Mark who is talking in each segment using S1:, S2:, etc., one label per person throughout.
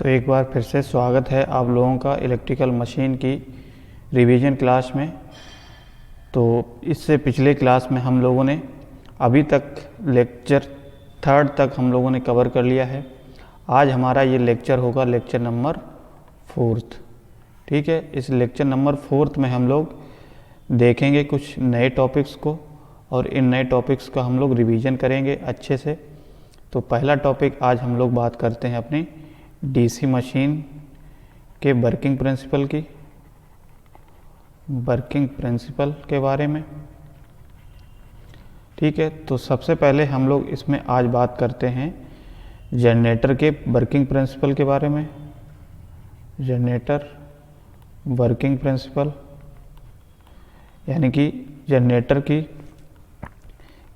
S1: तो एक बार फिर से स्वागत है आप लोगों का इलेक्ट्रिकल मशीन की रिवीजन क्लास में। तो इससे पिछले क्लास में हम लोगों ने अभी तक लेक्चर 3 तक हम लोगों ने कवर कर लिया है। आज हमारा ये लेक्चर होगा लेक्चर नंबर 4। ठीक है, इस लेक्चर नंबर 4 में हम लोग देखेंगे कुछ नए टॉपिक्स को और इन नए टॉपिक्स का हम लोग रिवीजन करेंगे अच्छे से। तो पहला टॉपिक आज हम लोग बात करते हैं अपनी डीसी मशीन के वर्किंग प्रिंसिपल के बारे में। ठीक है, तो सबसे पहले हम लोग इसमें आज बात करते हैं जनरेटर के वर्किंग प्रिंसिपल के बारे में। जनरेटर वर्किंग प्रिंसिपल यानी कि जनरेटर की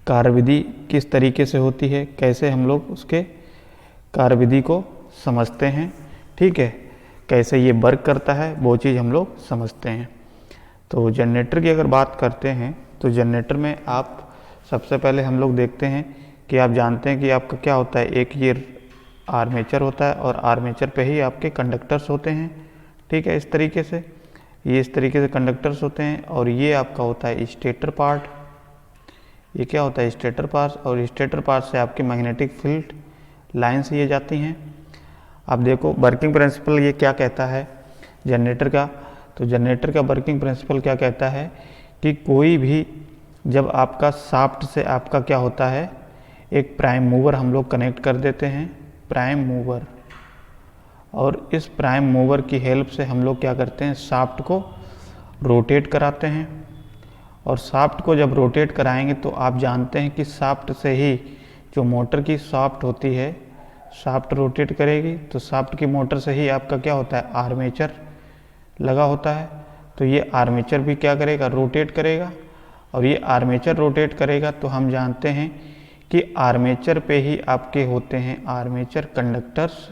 S1: कार्यविधि किस तरीके से होती है, कैसे हम लोग उसके कार्यविधि को समझते हैं। ठीक है, कैसे ये वर्क करता है वो चीज़ हम लोग समझते हैं। तो जनरेटर की अगर बात करते हैं तो जनरेटर में आप सबसे पहले हम लोग देखते हैं कि आप जानते हैं कि आपका क्या होता है, एक ये आर्मेचर होता है और आर्मेचर पे ही आपके कंडक्टर्स होते हैं। ठीक है, इस तरीके से ये इस तरीके से कंडक्टर्स होते हैं और ये आपका होता है स्टेटर पार्ट। ये क्या होता है, स्टेटर पार्ट, और स्टेटर पार्ट से आपकी मैग्नेटिक फील्ड लाइन्स ये जाती हैं। आप देखो वर्किंग प्रिंसिपल ये क्या कहता है जनरेटर का, तो जनरेटर का वर्किंग प्रिंसिपल क्या कहता है कि कोई भी जब आपका शाफ्ट से आपका क्या होता है, एक प्राइम मूवर हम लोग कनेक्ट कर देते हैं, प्राइम मूवर, और इस प्राइम मूवर की हेल्प से हम लोग क्या करते हैं, शाफ्ट को रोटेट कराते हैं। और शाफ्ट को जब रोटेट कराएंगे तो आप जानते हैं कि शाफ्ट से ही जो मोटर की शाफ्ट होती है, शाफ्ट रोटेट करेगी तो शाफ्ट की मोटर से ही आपका क्या होता है, आर्मेचर लगा होता है। तो ये आर्मेचर भी क्या करेगा, रोटेट करेगा, और ये आर्मेचर रोटेट करेगा तो हम जानते हैं कि आर्मेचर पे ही आपके होते हैं आर्मेचर कंडक्टर्स।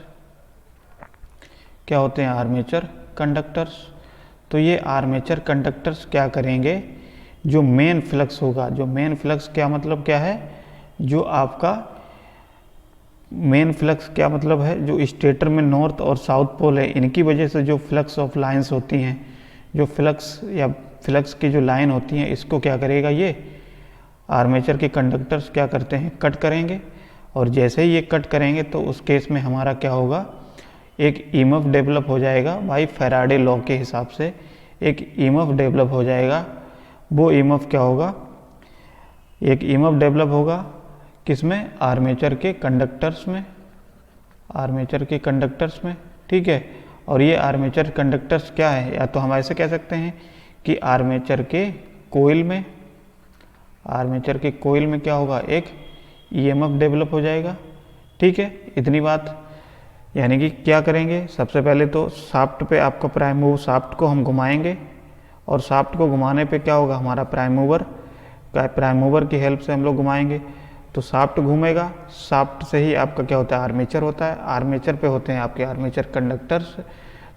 S1: क्या होते हैं, आर्मेचर कंडक्टर्स। तो ये आर्मेचर कंडक्टर्स क्या करेंगे, जो मेन फ्लक्स होगा, जो मेन फ्लक्स क्या मतलब क्या है, जो आपका मेन फ्लक्स क्या मतलब है, जो स्टेटर में नॉर्थ और साउथ पोल है, इनकी वजह से जो फ्लक्स ऑफ लाइंस होती हैं, जो फ्लक्स या फ्लक्स की जो लाइन होती हैं, इसको क्या करेगा, ये आर्मेचर के कंडक्टर्स क्या करते हैं, कट करेंगे। और जैसे ही ये कट करेंगे तो उस केस में हमारा क्या होगा, एक ईएमएफ डेवलप हो जाएगा भाई, फैराडे लॉ के हिसाब से एक ईएमएफ डेवलप हो जाएगा। वो ईएमएफ क्या होगा, एक ईएमएफ डेवलप होगा किसमें, आर्मेचर के कंडक्टर्स में, आर्मेचर के कंडक्टर्स में। ठीक है, और ये आर्मेचर कंडक्टर्स क्या है, या तो हम ऐसे कह सकते हैं कि आर्मेचर के कोइल में, आर्मेचर के कोइल में क्या होगा, एक ईएमएफ डेवलप हो जाएगा। ठीक है, इतनी बात। यानी कि क्या करेंगे, सबसे पहले तो शाफ्ट पे आपका प्राइम मूवर, शाफ्ट को हम घुमाएंगे और शाफ्ट को घुमाने पे क्या होगा, हमारा प्राइम मूवर की हेल्प से हम लोग घुमाएंगे तो शाफ्ट घूमेगा। शाफ्ट से ही आपका क्या होता है, आर्मेचर होता है, आर्मेचर पे होते हैं आपके आर्मेचर कंडक्टर्स।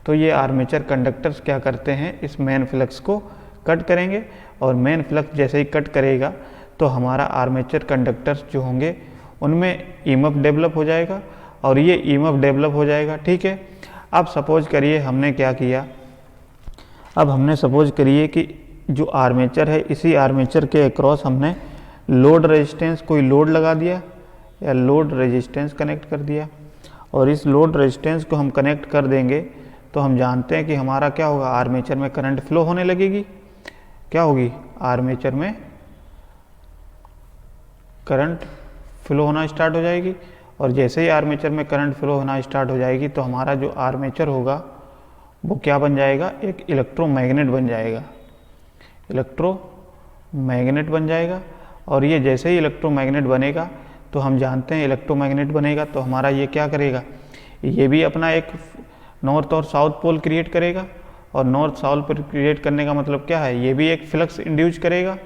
S1: तो ये आर्मेचर कंडक्टर्स क्या करते हैं, इस मेन फ्लक्स को कट करेंगे, और मेन फ्लक्स जैसे ही कट करेगा तो हमारा आर्मेचर कंडक्टर्स जो होंगे उनमें ईएमएफ डेवलप हो जाएगा, और ये ईएमएफ डेवलप हो जाएगा। ठीक है, अब सपोज करिए हमने क्या किया, अब हमने सपोज करिए कि जो आर्मेचर है, इसी आर्मेचर के अक्रॉस हमने लोड रेजिस्टेंस, कोई लोड लगा दिया या लोड रेजिस्टेंस कनेक्ट कर दिया, और इस लोड रेजिस्टेंस को हम कनेक्ट कर देंगे तो हम जानते हैं कि हमारा क्या होगा, आर्मेचर में करंट फ्लो होने लगेगी। क्या होगी, आर्मेचर में करंट फ्लो होना स्टार्ट हो जाएगी, और जैसे ही आर्मेचर में करंट फ्लो होना स्टार्ट हो जाएगी तो हमारा जो आर्मेचर होगा वो क्या बन जाएगा, एक इलेक्ट्रोमैग्नेट बन जाएगा, इलेक्ट्रोमैग्नेट बन जाएगा। और ये जैसे ही इलेक्ट्रोमैग्नेट बनेगा तो हम जानते हैं इलेक्ट्रोमैग्नेट बनेगा तो हमारा ये क्या करेगा, ये भी अपना एक नॉर्थ और साउथ पोल क्रिएट करेगा, और नॉर्थ साउथ पोल क्रिएट करने का मतलब क्या है, ये भी एक फ्लक्स इंड्यूस करेगा।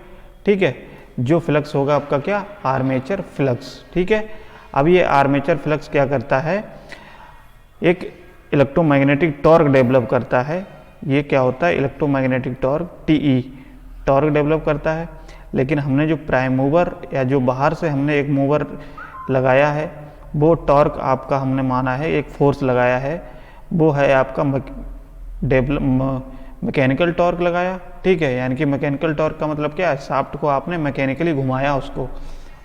S1: ठीक है, जो फ्लक्स होगा आपका क्या, आर्मेचर फ्लक्स। ठीक है, अब ये आर्मेचर फ्लक्स क्या करता है, एक इलेक्ट्रोमैग्नेटिक टॉर्क डेवलप करता है। ये क्या होता है, electromagnetic torque, TE torque develop करता है। लेकिन हमने जो प्राइम मूवर या जो बाहर से हमने एक मूवर लगाया है, वो टॉर्क आपका हमने माना है, एक फोर्स लगाया है वो है आपका मैकेनिकल टॉर्क लगाया, ठीक है। यानी कि मैकेनिकल टॉर्क का मतलब क्या है, शाफ्ट को आपने मैकेनिकली घुमाया उसको।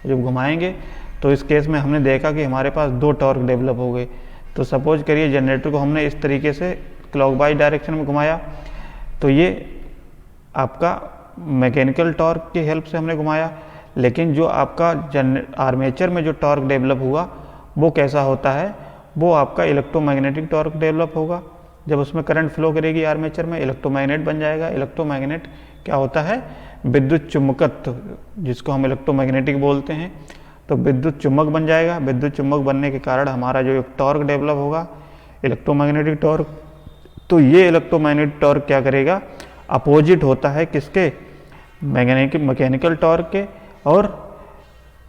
S1: जब घुमाएंगे तो इस केस में हमने देखा कि हमारे पास 2 टॉर्क डेवलप हो गए। तो सपोज करिए जनरेटर को हमने इस तरीके से क्लॉकवाइज डायरेक्शन में घुमाया, तो ये आपका मैकेनिकल टॉर्क की हेल्प से हमने घुमाया। लेकिन जो आपका आर्मेचर में जो टॉर्क डेवलप हुआ वो कैसा होता है, वो आपका इलेक्ट्रोमैग्नेटिक टॉर्क डेवलप होगा। जब उसमें करंट फ्लो करेगी आर्मेचर में, इलेक्ट्रोमैग्नेट बन जाएगा। इलेक्ट्रोमैग्नेट क्या होता है, विद्युत चुम्बकत्व, जिसको हम इलेक्ट्रोमैग्नेटिक बोलते हैं। तो विद्युत चुम्बक बन जाएगा। विद्युत चुम्बक बनने के कारण हमारा जो एक टॉर्क डेवलप होगा, इलेक्ट्रोमैग्नेटिक टॉर्क। तो ये इलेक्ट्रोमैग्नेटिक टॉर्क क्या करेगा, अपोजिट होता है किसके, मैकेनिकल टॉर्क के और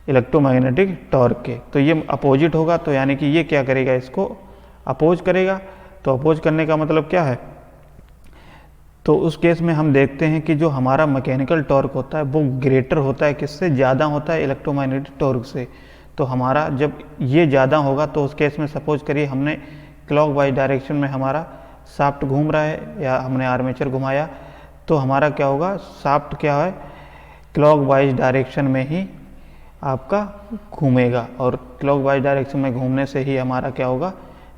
S1: इलेक्ट्रोमैग्नेटिक टॉर्क के। तो ये अपोजिट होगा, तो यानी कि ये क्या करेगा, इसको अपोज करेगा। तो अपोज करने का मतलब क्या है, तो उस केस में हम देखते हैं कि जो हमारा मैकेनिकल टॉर्क होता है वो ग्रेटर होता है, किससे, ज़्यादा होता है इलेक्ट्रोमैग्नेटिक टॉर्क से। तो हमारा जब ये ज़्यादा होगा तो उस केस में सपोज करिए हमने क्लॉकवाइज डायरेक्शन में हमारा शाफ्ट घूम रहा है या हमने आर्मेचर घुमाया, तो हमारा क्या होगा, शाफ्ट क्या है, क्लॉकवाइज डायरेक्शन में ही आपका घूमेगा। और क्लॉकवाइज डायरेक्शन में घूमने से ही हमारा क्या होगा,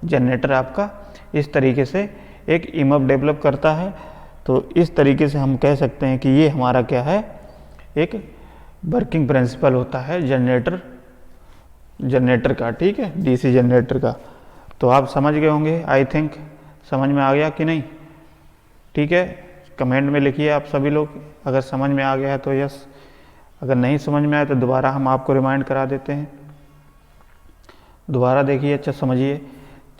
S1: जनरेटर आपका इस तरीके से एक ईएमएफ डेवलप करता है। तो इस तरीके से हम कह सकते हैं कि ये हमारा क्या है, एक वर्किंग प्रिंसिपल होता है जनरेटर का, ठीक है, डीसी जनरेटर का। तो आप समझ गए होंगे, आई थिंक समझ में आ गया कि नहीं, ठीक है। कमेंट में लिखिए आप सभी लोग, अगर समझ में आ गया है तो यस, अगर नहीं समझ में आया तो दोबारा हम आपको रिमाइंड करा देते हैं। दोबारा देखिए, अच्छा समझिए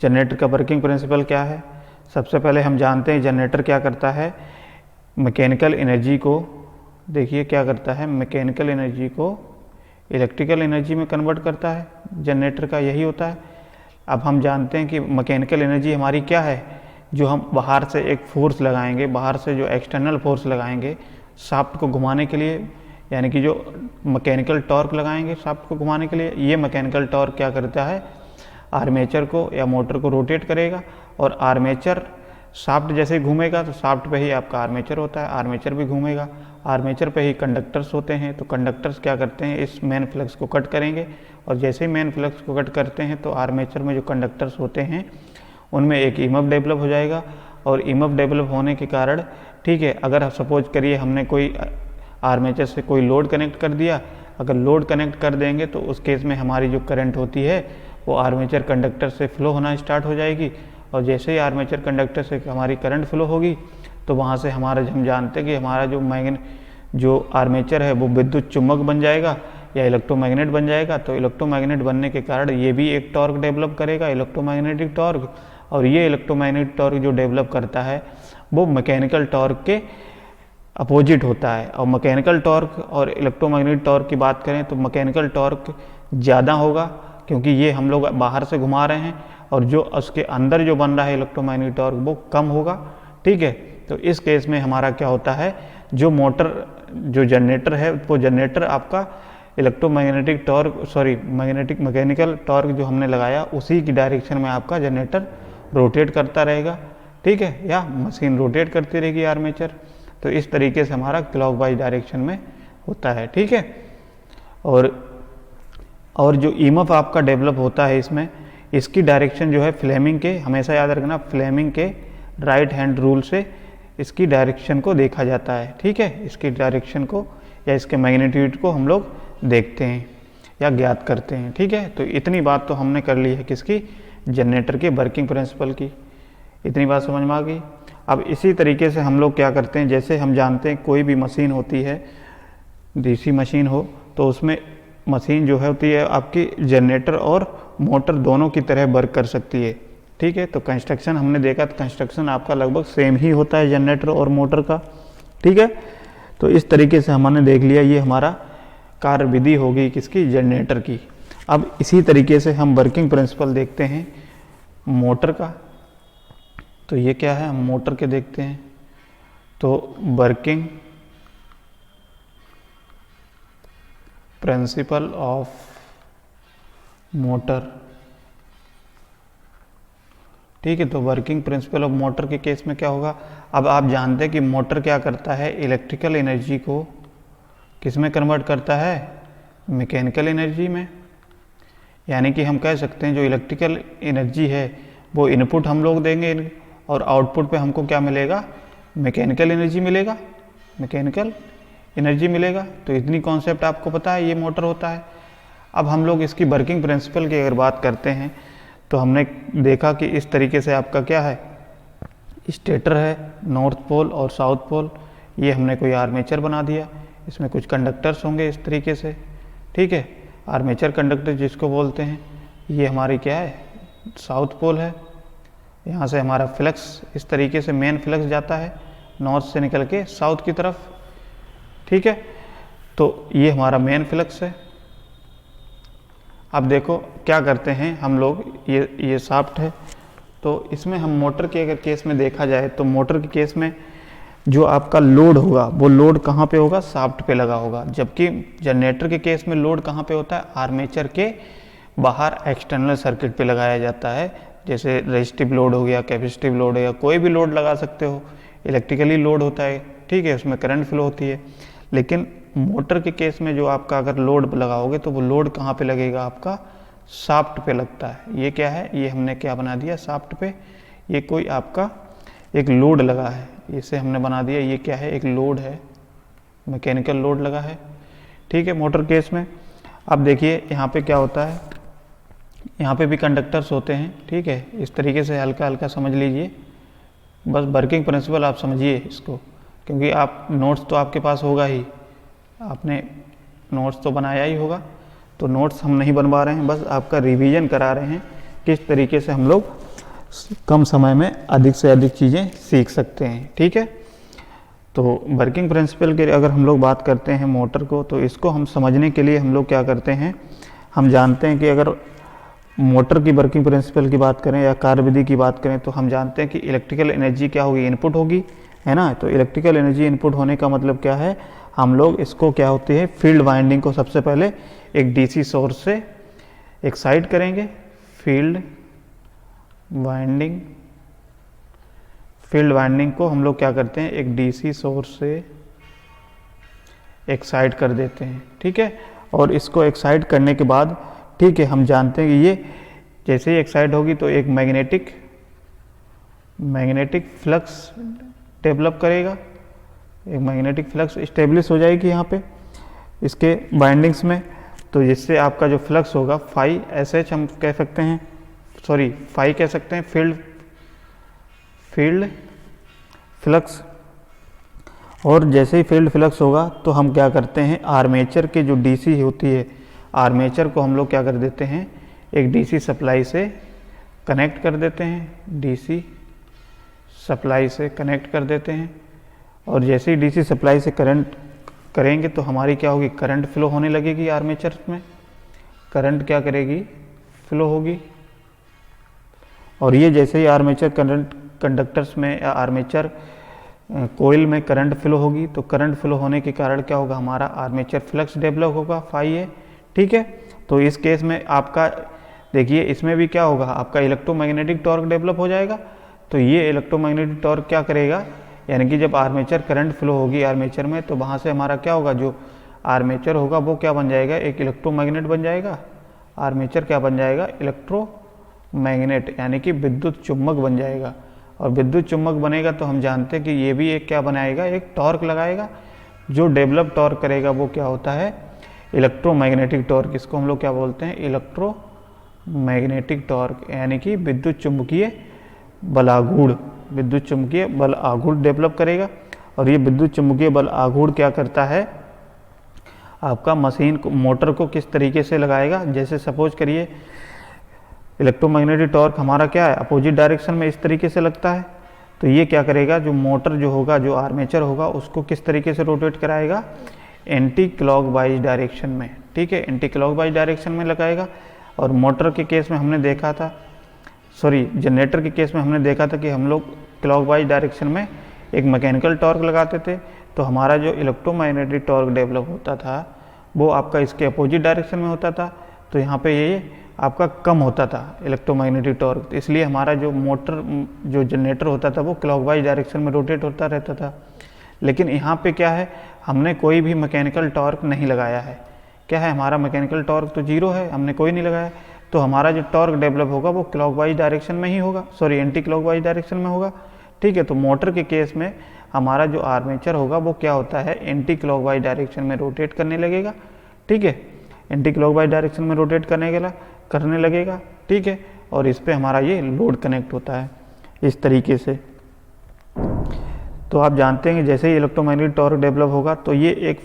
S1: जनरेटर का वर्किंग प्रिंसिपल क्या है। सबसे पहले हम जानते हैं जनरेटर क्या करता है, मैकेनिकल एनर्जी को, देखिए क्या करता है, मैकेनिकल एनर्जी को इलेक्ट्रिकल एनर्जी में कन्वर्ट करता है। जनरेटर का यही होता है। अब हम जानते हैं कि मैकेनिकल एनर्जी हमारी क्या है, जो हम बाहर से एक फोर्स लगाएंगे, बाहर से जो एक्सटर्नल फोर्स लगाएंगे शाफ्ट को घुमाने के लिए, यानी कि जो मैकेनिकल टॉर्क लगाएंगे शाफ्ट को घुमाने के लिए, ये मैकेनिकल टॉर्क क्या करता है, आर्मेचर को या मोटर को रोटेट करेगा। और आर्मेचर शाफ्ट जैसे ही घूमेगा तो शाफ्ट पे ही आपका आर्मेचर होता है, आर्मेचर भी घूमेगा। आर्मेचर पे ही कंडक्टर्स होते हैं, तो कंडक्टर्स क्या करते हैं, इस मेन फ्लक्स को कट करेंगे। और जैसे ही मेन फ्लक्स को कट करते हैं तो आर्मेचर में जो कंडक्टर्स होते हैं उनमें एक ईएमएफ डेवलप हो जाएगा। और ईएमएफ डेवलप होने के कारण, ठीक है, अगर सपोज करिए हमने कोई आर्मेचर से कोई लोड कनेक्ट कर दिया, अगर लोड कनेक्ट कर देंगे तो उस केस में हमारी जो करंट होती है वो आर्मेचर कंडक्टर से फ्लो होना स्टार्ट हो जाएगी। और जैसे ही आर्मेचर कंडक्टर से हमारी करंट फ्लो होगी तो वहाँ से हमारा, हम जानते हैं कि हमारा जो आर्मेचर है वो विद्युत चुम्बक बन जाएगा या इलेक्ट्रोमैग्नेट बन जाएगा। तो इलेक्ट्रोमैग्नेट बनने के कारण ये भी एक टॉर्क डेवलप करेगा, इलेक्ट्रोमैग्नेटिक टॉर्क। और ये इलेक्ट्रोमैग्नेटिक टॉर्क जो डेवलप करता है वो मैकेनिकल टॉर्क के अपोजिट होता है। और मैकेनिकल टॉर्क और इलेक्ट्रोमैग्नेटिक टॉर्क की बात करें तो मैकेनिकल टॉर्क ज़्यादा होगा, क्योंकि ये हम लोग बाहर से घुमा रहे हैं, और जो उसके अंदर जो बन रहा है इलेक्ट्रोमैग्नेटिक टॉर्क वो कम होगा, ठीक है। तो इस केस में हमारा क्या होता है, जो जनरेटर है वो जनरेटर आपका इलेक्ट्रोमैग्नेटिक टॉर्क, मैकेनिकल टॉर्क जो हमने लगाया उसी की डायरेक्शन में आपका जनरेटर रोटेट करता रहेगा, ठीक है, या मशीन रोटेट करती रहेगी आर्मेचर। तो इस तरीके से हमारा क्लॉकवाइज डायरेक्शन में होता है, ठीक है। और जो ईएमएफ आपका डेवलप होता है इसमें, इसकी डायरेक्शन जो है फ्लेमिंग के, हमेशा याद रखना, फ्लेमिंग के राइट हैंड रूल से इसकी डायरेक्शन को देखा जाता है, ठीक है। इसकी डायरेक्शन को या इसके मैग्नीट्यूड को हम लोग देखते हैं या ज्ञात करते हैं, ठीक है। तो इतनी बात तो हमने कर ली है किसकी, जनरेटर के वर्किंग प्रिंसिपल की। इतनी बात समझ में आ गई। अब इसी तरीके से हम लोग क्या करते हैं, जैसे हम जानते हैं कोई भी मशीन होती है, डीसी मशीन हो, तो उसमें मशीन जो है होती है आपकी जनरेटर और मोटर दोनों की तरह वर्क कर सकती है, ठीक है। तो कंस्ट्रक्शन हमने देखा, तो कंस्ट्रक्शन आपका लगभग सेम ही होता है जनरेटर और मोटर का, ठीक है। तो इस तरीके से हमने देख लिया, ये हमारा कार्य विधि होगी किसकी, जनरेटर की। अब इसी तरीके से हम वर्किंग प्रिंसिपल देखते हैं मोटर का। तो ये क्या है, हम मोटर के देखते हैं। तो वर्किंग प्रिंसिपल ऑफ मोटर ठीक है। तो वर्किंग प्रिंसिपल ऑफ मोटर के केस में क्या होगा, अब आप जानते हैं कि मोटर क्या करता है, इलेक्ट्रिकल एनर्जी को किस में कन्वर्ट करता है, मैकेनिकल एनर्जी में। यानी कि हम कह सकते हैं जो इलेक्ट्रिकल एनर्जी है वो इनपुट हम लोग देंगे और आउटपुट पे हमको क्या मिलेगा, मैकेनिकल एनर्जी मिलेगा, मैकेनिकल एनर्जी मिलेगा। तो इतनी कॉन्सेप्ट आपको पता है, ये मोटर होता है। अब हम लोग इसकी वर्किंग प्रिंसिपल की अगर बात करते हैं तो हमने देखा कि इस तरीके से आपका क्या है, स्टेटर है, नॉर्थ पोल और साउथ पोल, ये हमने कोई आर्मेचर बना दिया, इसमें कुछ कंडक्टर्स होंगे इस तरीके से, ठीक है। आर्मेचर कंडक्टर जिसको बोलते हैं, ये हमारी क्या है, साउथ पोल है। यहाँ से हमारा फ्लक्स इस तरीके से मेन फ्लक्स जाता है नॉर्थ से निकल के साउथ की तरफ, ठीक है। तो ये हमारा मेन फ्लक्स है। अब देखो क्या करते हैं हम लोग, ये शाफ्ट है, तो इसमें हम मोटर के अगर केस में देखा जाए तो मोटर के केस में जो आपका लोड होगा वो लोड कहाँ पे होगा, शाफ्ट पे लगा होगा। जबकि जनरेटर के केस में लोड कहाँ पे होता है, आर्मेचर के बाहर एक्सटर्नल सर्किट पे लगाया जाता है। जैसे रेजिस्टिव लोड हो गया, कैपेसिटिव लोड है, या कोई भी लोड लगा सकते हो, इलेक्ट्रिकली लोड होता है, ठीक है, उसमें करंट फ्लो होती है। लेकिन मोटर के केस में जो आपका अगर लोड लगाओगे तो वो लोड कहाँ पे लगेगा, आपका शाफ्ट पे लगता है। ये क्या है, ये हमने क्या बना दिया, शाफ्ट पे ये कोई आपका एक लोड लगा है, इसे हमने बना दिया, ये क्या है, एक लोड है, मैकेनिकल लोड लगा है, ठीक है, मोटर केस में। अब देखिए यहाँ पे क्या होता है, यहाँ पे भी कंडक्टर्स होते हैं, ठीक है। इस तरीके से हल्का हल्का समझ लीजिए, बस वर्किंग प्रिंसिपल आप समझिए इसको, क्योंकि आप नोट्स तो आपके पास होगा ही, आपने नोट्स तो बनाया ही होगा। तो नोट्स हम नहीं बनवा रहे हैं, बस आपका रिवीजन करा रहे हैं किस तरीके से हम लोग कम समय में अधिक से अधिक चीज़ें सीख सकते हैं, ठीक है। तो वर्किंग प्रिंसिपल के अगर हम लोग बात करते हैं मोटर को, तो इसको हम समझने के लिए हम लोग क्या करते हैं, हम जानते हैं कि अगर मोटर की वर्किंग प्रिंसिपल की बात करें या कार्यविधि की बात करें तो हम जानते हैं कि इलेक्ट्रिकल एनर्जी क्या होगी, इनपुट होगी, है ना। तो इलेक्ट्रिकल एनर्जी इनपुट होने का मतलब क्या है, हम लोग इसको क्या होती है, फील्ड वाइंडिंग को सबसे पहले एक डीसी सोर्स से एक्साइट करेंगे, फील्ड वाइंडिंग को हम लोग क्या करते हैं, एक डीसी सोर्स से एक्साइट कर देते हैं, ठीक है। और इसको एक्साइट करने के बाद, ठीक है, हम जानते हैं कि ये जैसे ही एक्साइट होगी तो एक मैग्नेटिक फ्लक्स डेवलप करेगा, एक मैग्नेटिक फ्लक्स इस्टेब्लिश हो जाएगी यहाँ पे इसके बाइंडिंग्स में। तो जिससे आपका जो फ्लक्स होगा फाई एसएच हम कह सकते हैं, सॉरी फाई कह सकते हैं, फील्ड फ्लक्स। और जैसे ही फील्ड फ्लक्स होगा तो हम क्या करते हैं, आर्मेचर के जो डीसी होती है, आर्मेचर को हम लोग क्या कर देते हैं, एक डीसी सप्लाई से कनेक्ट कर देते हैं, डीसी सप्लाई से कनेक्ट कर देते हैं। और जैसे ही डीसी सप्लाई से करंट करेंगे तो हमारी क्या होगी, करंट फ्लो होने लगेगी आर्मेचर में, करंट क्या करेगी, फ्लो होगी। और ये जैसे ही आर्मेचर करंट कंडक्टर्स में या आर्मेचर कोयल में करंट फ्लो होगी तो करंट फ्लो होने के कारण क्या होगा, हमारा आर्मेचर फ्लक्स डेवलप होगा, फाई है, ठीक है। तो इस केस में आपका देखिए इसमें भी क्या होगा, आपका इलेक्ट्रोमैग्नेटिक टॉर्क डेवलप हो जाएगा। तो ये इलेक्ट्रोमैग्नेटिक टॉर्क क्या करेगा, यानी कि जब आर्मेचर करंट फ्लो होगी आर्मेचर में तो वहाँ से हमारा क्या होगा, जो आर्मेचर होगा वो क्या बन जाएगा, एक इलेक्ट्रोमैग्नेट बन जाएगा। आर्मेचर क्या बन जाएगा, इलेक्ट्रोमैग्नेट, यानी कि विद्युत चुम्बक बन जाएगा। और विद्युत चुम्बक बनेगा तो हम जानते हैं कि ये भी एक क्या बनाएगा, एक टॉर्क लगाएगा। जो डेवलप टॉर्क करेगा वो क्या होता है, इलेक्ट्रोमैग्नेटिक टॉर्क। इसको हम लोग क्या बोलते हैं, इलेक्ट्रोमैग्नेटिक टॉर्क, यानी कि विद्युत चुम्बकीय बल आघूर्ण, विद्युत चुम्बकीय बल आघूर्ण डेवलप करेगा। और ये विद्युत चुम्बकीय बल आघूर्ण क्या करता है, आपका मशीन को, मोटर को किस तरीके से लगाएगा। जैसे सपोज करिए इलेक्ट्रोमैग्नेटिक टॉर्क हमारा क्या है, अपोजिट डायरेक्शन में इस तरीके से लगता है। तो ये क्या करेगा, जो मोटर जो होगा, जो आर्मेचर होगा, उसको किस तरीके से रोटेट कराएगा, एंटी क्लॉकवाइज डायरेक्शन में, ठीक है, एंटी क्लॉकवाइज डायरेक्शन में लगाएगा। और मोटर के केस में हमने देखा था, सॉरी जनरेटर के केस में हमने देखा था कि हम लोग क्लॉकवाइज डायरेक्शन में एक मैकेनिकल टॉर्क लगाते थे। तो हमारा जो इलेक्ट्रोमैग्नेटिक टॉर्क डेवलप होता था वो आपका इसके अपोजिट डायरेक्शन में होता था। तो यहाँ पे ये आपका कम होता था इलेक्ट्रोमैग्नेटिक टॉर्क, इसलिए हमारा जो मोटर जो जनरेटर होता था वो क्लॉकवाइज डायरेक्शन में रोटेट होता रहता था। लेकिन यहाँ पे क्या है, हमने कोई भी मैकेनिकल टॉर्क नहीं लगाया है। क्या है, हमारा मैकेनिकल टॉर्क तो जीरो है, हमने कोई नहीं लगाया, तो हमारा जो टॉर्क डेवलप होगा वो क्लॉकवाइज डायरेक्शन में ही होगा, सॉरी एंटी क्लॉकवाइज डायरेक्शन में होगा। ठीक है, तो मोटर के केस में हमारा जो आर्मेचर होगा वो क्या होता है, एंटी क्लॉकवाइज डायरेक्शन में रोटेट करने लगेगा। ठीक है, एंटी क्लॉकवाइज डायरेक्शन में रोटेट करने लगेगा। ठीक है, और इस पे हमारा ये लोड कनेक्ट होता है इस तरीके से। तो आप जानते हैं कि जैसे ही इलेक्ट्रोमैग्नेटिक टॉर्क डेवलप होगा तो ये एक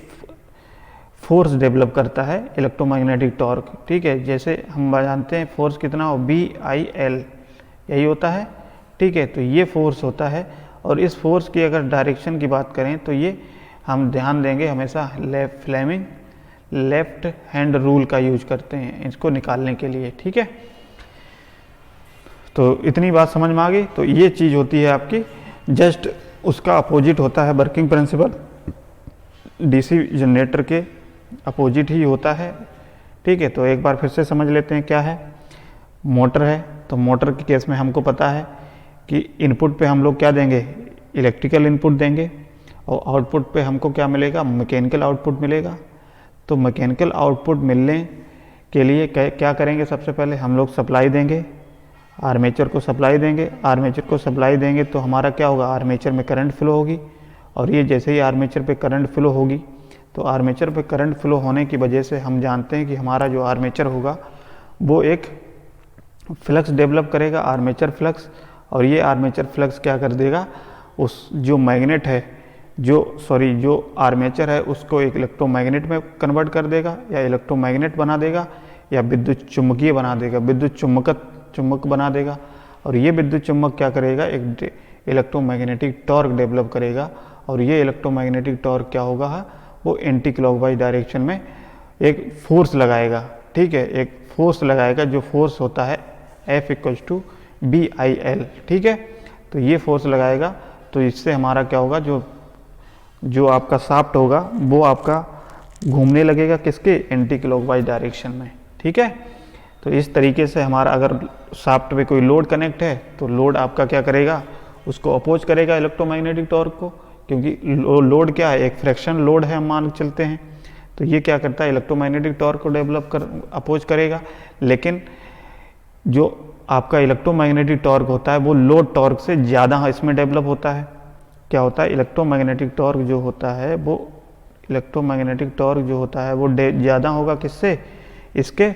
S1: फोर्स डेवलप करता है इलेक्ट्रोमैग्नेटिक टॉर्क। ठीक है, जैसे हम जानते हैं फोर्स कितना हो, BIL यही होता है। ठीक है, तो ये फोर्स होता है, और इस फोर्स की अगर डायरेक्शन की बात करें तो ये हम ध्यान देंगे हमेशा फ्लेमिंग लेफ्ट हैंड रूल का यूज करते हैं इसको निकालने के लिए। ठीक है, तो इतनी बात समझ में आ गई। तो ये चीज़ होती है आपकी, जस्ट उसका अपोजिट होता है वर्किंग प्रिंसिपल, डीसी जनरेटर के अपोजिट ही होता है। ठीक है, तो एक बार फिर से समझ लेते हैं क्या है। मोटर है, तो मोटर के केस में हमको पता है कि इनपुट पे हम लोग क्या देंगे, इलेक्ट्रिकल इनपुट देंगे, और आउटपुट पे हमको क्या मिलेगा, मैकेनिकल आउटपुट मिलेगा। तो मैकेनिकल आउटपुट मिलने के लिए क्या करेंगे, सबसे पहले हम लोग सप्लाई देंगे, आर्मेचर को सप्लाई देंगे। आर्मेचर को सप्लाई देंगे तो हमारा क्या होगा, आर्मेचर में करंट फ्लो होगी, और ये जैसे ही आर्मेचर पे करंट फ्लो होगी तो आर्मेचर पे करंट फ्लो होने की वजह से हम जानते हैं कि हमारा जो आर्मेचर होगा वो एक फ्लक्स डेवलप करेगा, आर्मेचर फ्लक्स। और ये आर्मेचर फ्लक्स क्या कर देगा, उस जो मैग्नेट है जो आर्मेचर है उसको एक इलेक्ट्रोमैग्नेट में कन्वर्ट कर देगा, या इलेक्ट्रोमैग्नेट बना देगा, या विद्युत चुम्बकीय बना देगा, विद्युत चुम्बक बना देगा। और ये विद्युत चुम्बक क्या करेगा, एक इलेक्ट्रोमैग्नेटिक टॉर्क डेवलप करेगा, और ये इलेक्ट्रोमैग्नेटिक टॉर्क क्या होगा, वो एंटी क्लॉकवाइज डायरेक्शन में एक फोर्स लगाएगा। ठीक है, एक फोर्स लगाएगा, जो फोर्स होता है F = BIL। ठीक है, तो ये फोर्स लगाएगा, तो इससे हमारा क्या होगा, जो आपका शाफ्ट होगा वो आपका घूमने लगेगा, किसके, एंटी क्लॉकवाइज डायरेक्शन में। ठीक है, तो इस तरीके से हमारा अगर शाफ्ट पे कोई लोड कनेक्ट है तो लोड आपका क्या करेगा, उसको अपोज करेगा इलेक्ट्रोमैग्नेटिक टॉर्क को, क्योंकि लोड क्या है, एक फ्रैक्शन लोड है, हम मान चलते हैं। तो ये क्या करता है, इलेक्ट्रोमैग्नेटिक टॉर्क को अपोज करेगा। लेकिन जो आपका इलेक्ट्रोमैग्नेटिक टॉर्क होता है वो लोड टॉर्क से ज़्यादा इसमें डेवलप होता है। क्या होता है, इलेक्ट्रोमैग्नेटिक टॉर्क जो होता है वो ज़्यादा होगा किससे, इसके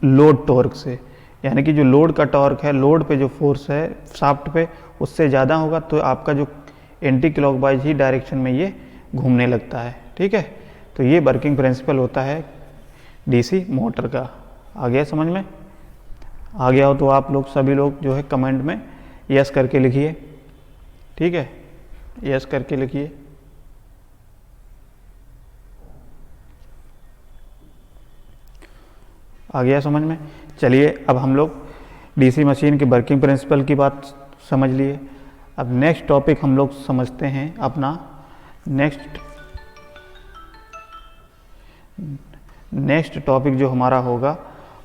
S1: लोड टॉर्क से। यानी कि जो लोड का टॉर्क है, लोड पे जो फोर्स है शाफ्ट पे, उससे ज़्यादा होगा, तो आपका जो एंटी क्लॉकवाइज ही डायरेक्शन में ये घूमने लगता है। ठीक है, तो ये वर्किंग प्रिंसिपल होता है डीसी मोटर का। आ गया समझ में? आ गया हो तो आप लोग सभी लोग जो है कमेंट में यस करके लिखिए। ठीक है, यस करके लिखिए। आ गया समझ में? चलिए अब हम लोग डीसी मशीन की वर्किंग प्रिंसिपल की बात समझ लिए। अब नेक्स्ट टॉपिक हम लोग समझते हैं अपना। नेक्स्ट टॉपिक जो हमारा होगा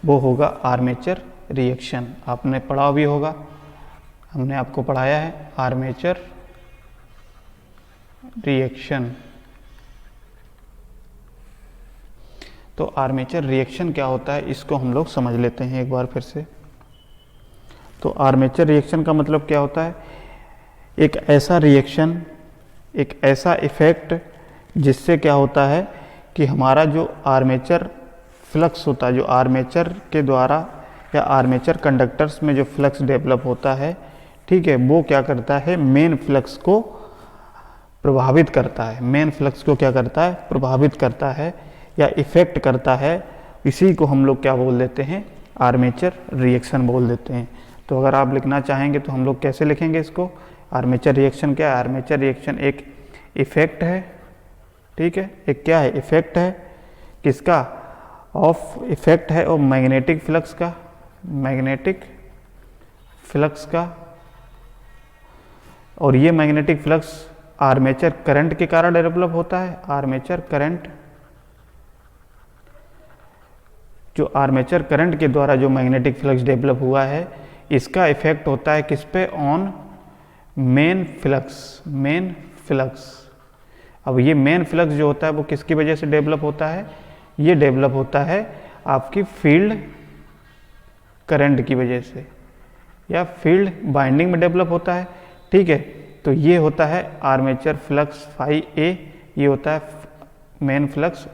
S1: वो होगा आर्मेचर रिएक्शन। आपने पढ़ा भी होगा, हमने आपको पढ़ाया है आर्मेचर रिएक्शन। तो आर्मेचर रिएक्शन क्या होता है इसको हम लोग समझ लेते हैं एक बार फिर से। तो आर्मेचर रिएक्शन का मतलब क्या होता है, एक ऐसा रिएक्शन, एक ऐसा इफेक्ट जिससे क्या होता है कि हमारा जो आर्मेचर फ्लक्स होता है, जो आर्मेचर के द्वारा या आर्मेचर कंडक्टर्स में जो फ्लक्स डेवलप होता है, ठीक है, वो क्या करता है, मेन फ्लक्स को प्रभावित करता है। मेन फ्लक्स को क्या करता है, प्रभावित करता है या इफेक्ट करता है। इसी को हम लोग क्या बोल देते हैं, आर्मेचर रिएक्शन बोल देते हैं। तो अगर आप लिखना चाहेंगे तो हम लोग कैसे लिखेंगे इसको, आर्मेचर रिएक्शन क्या है, आर्मेचर रिएक्शन एक इफेक्ट है, ठीक है, एक क्या है, इफेक्ट है, किसका, ऑफ इफेक्ट है और मैग्नेटिक फ्लक्स का, मैग्नेटिक फ्लक्स का। और ये मैग्नेटिक फ्लक्स आर्मेचर करंट के कारण डेवलप होता है, आर्मेचर करंट जो आर्मेचर करंट के द्वारा जो मैग्नेटिक फ्लक्स डेवलप हुआ है, इसका इफेक्ट होता है किस पे? On main flux. अब ये मेन फ्लक्स जो होता है वो किसकी वजह से डेवलप होता है? ये डेवलप होता है आपकी फील्ड करंट की वजह से, या फील्ड बाइंडिंग में डेवलप होता है। ठीक है, तो ये होता है आर्मेचर फ्लक्स फाई ए, ये होता है मेन फ्लक्स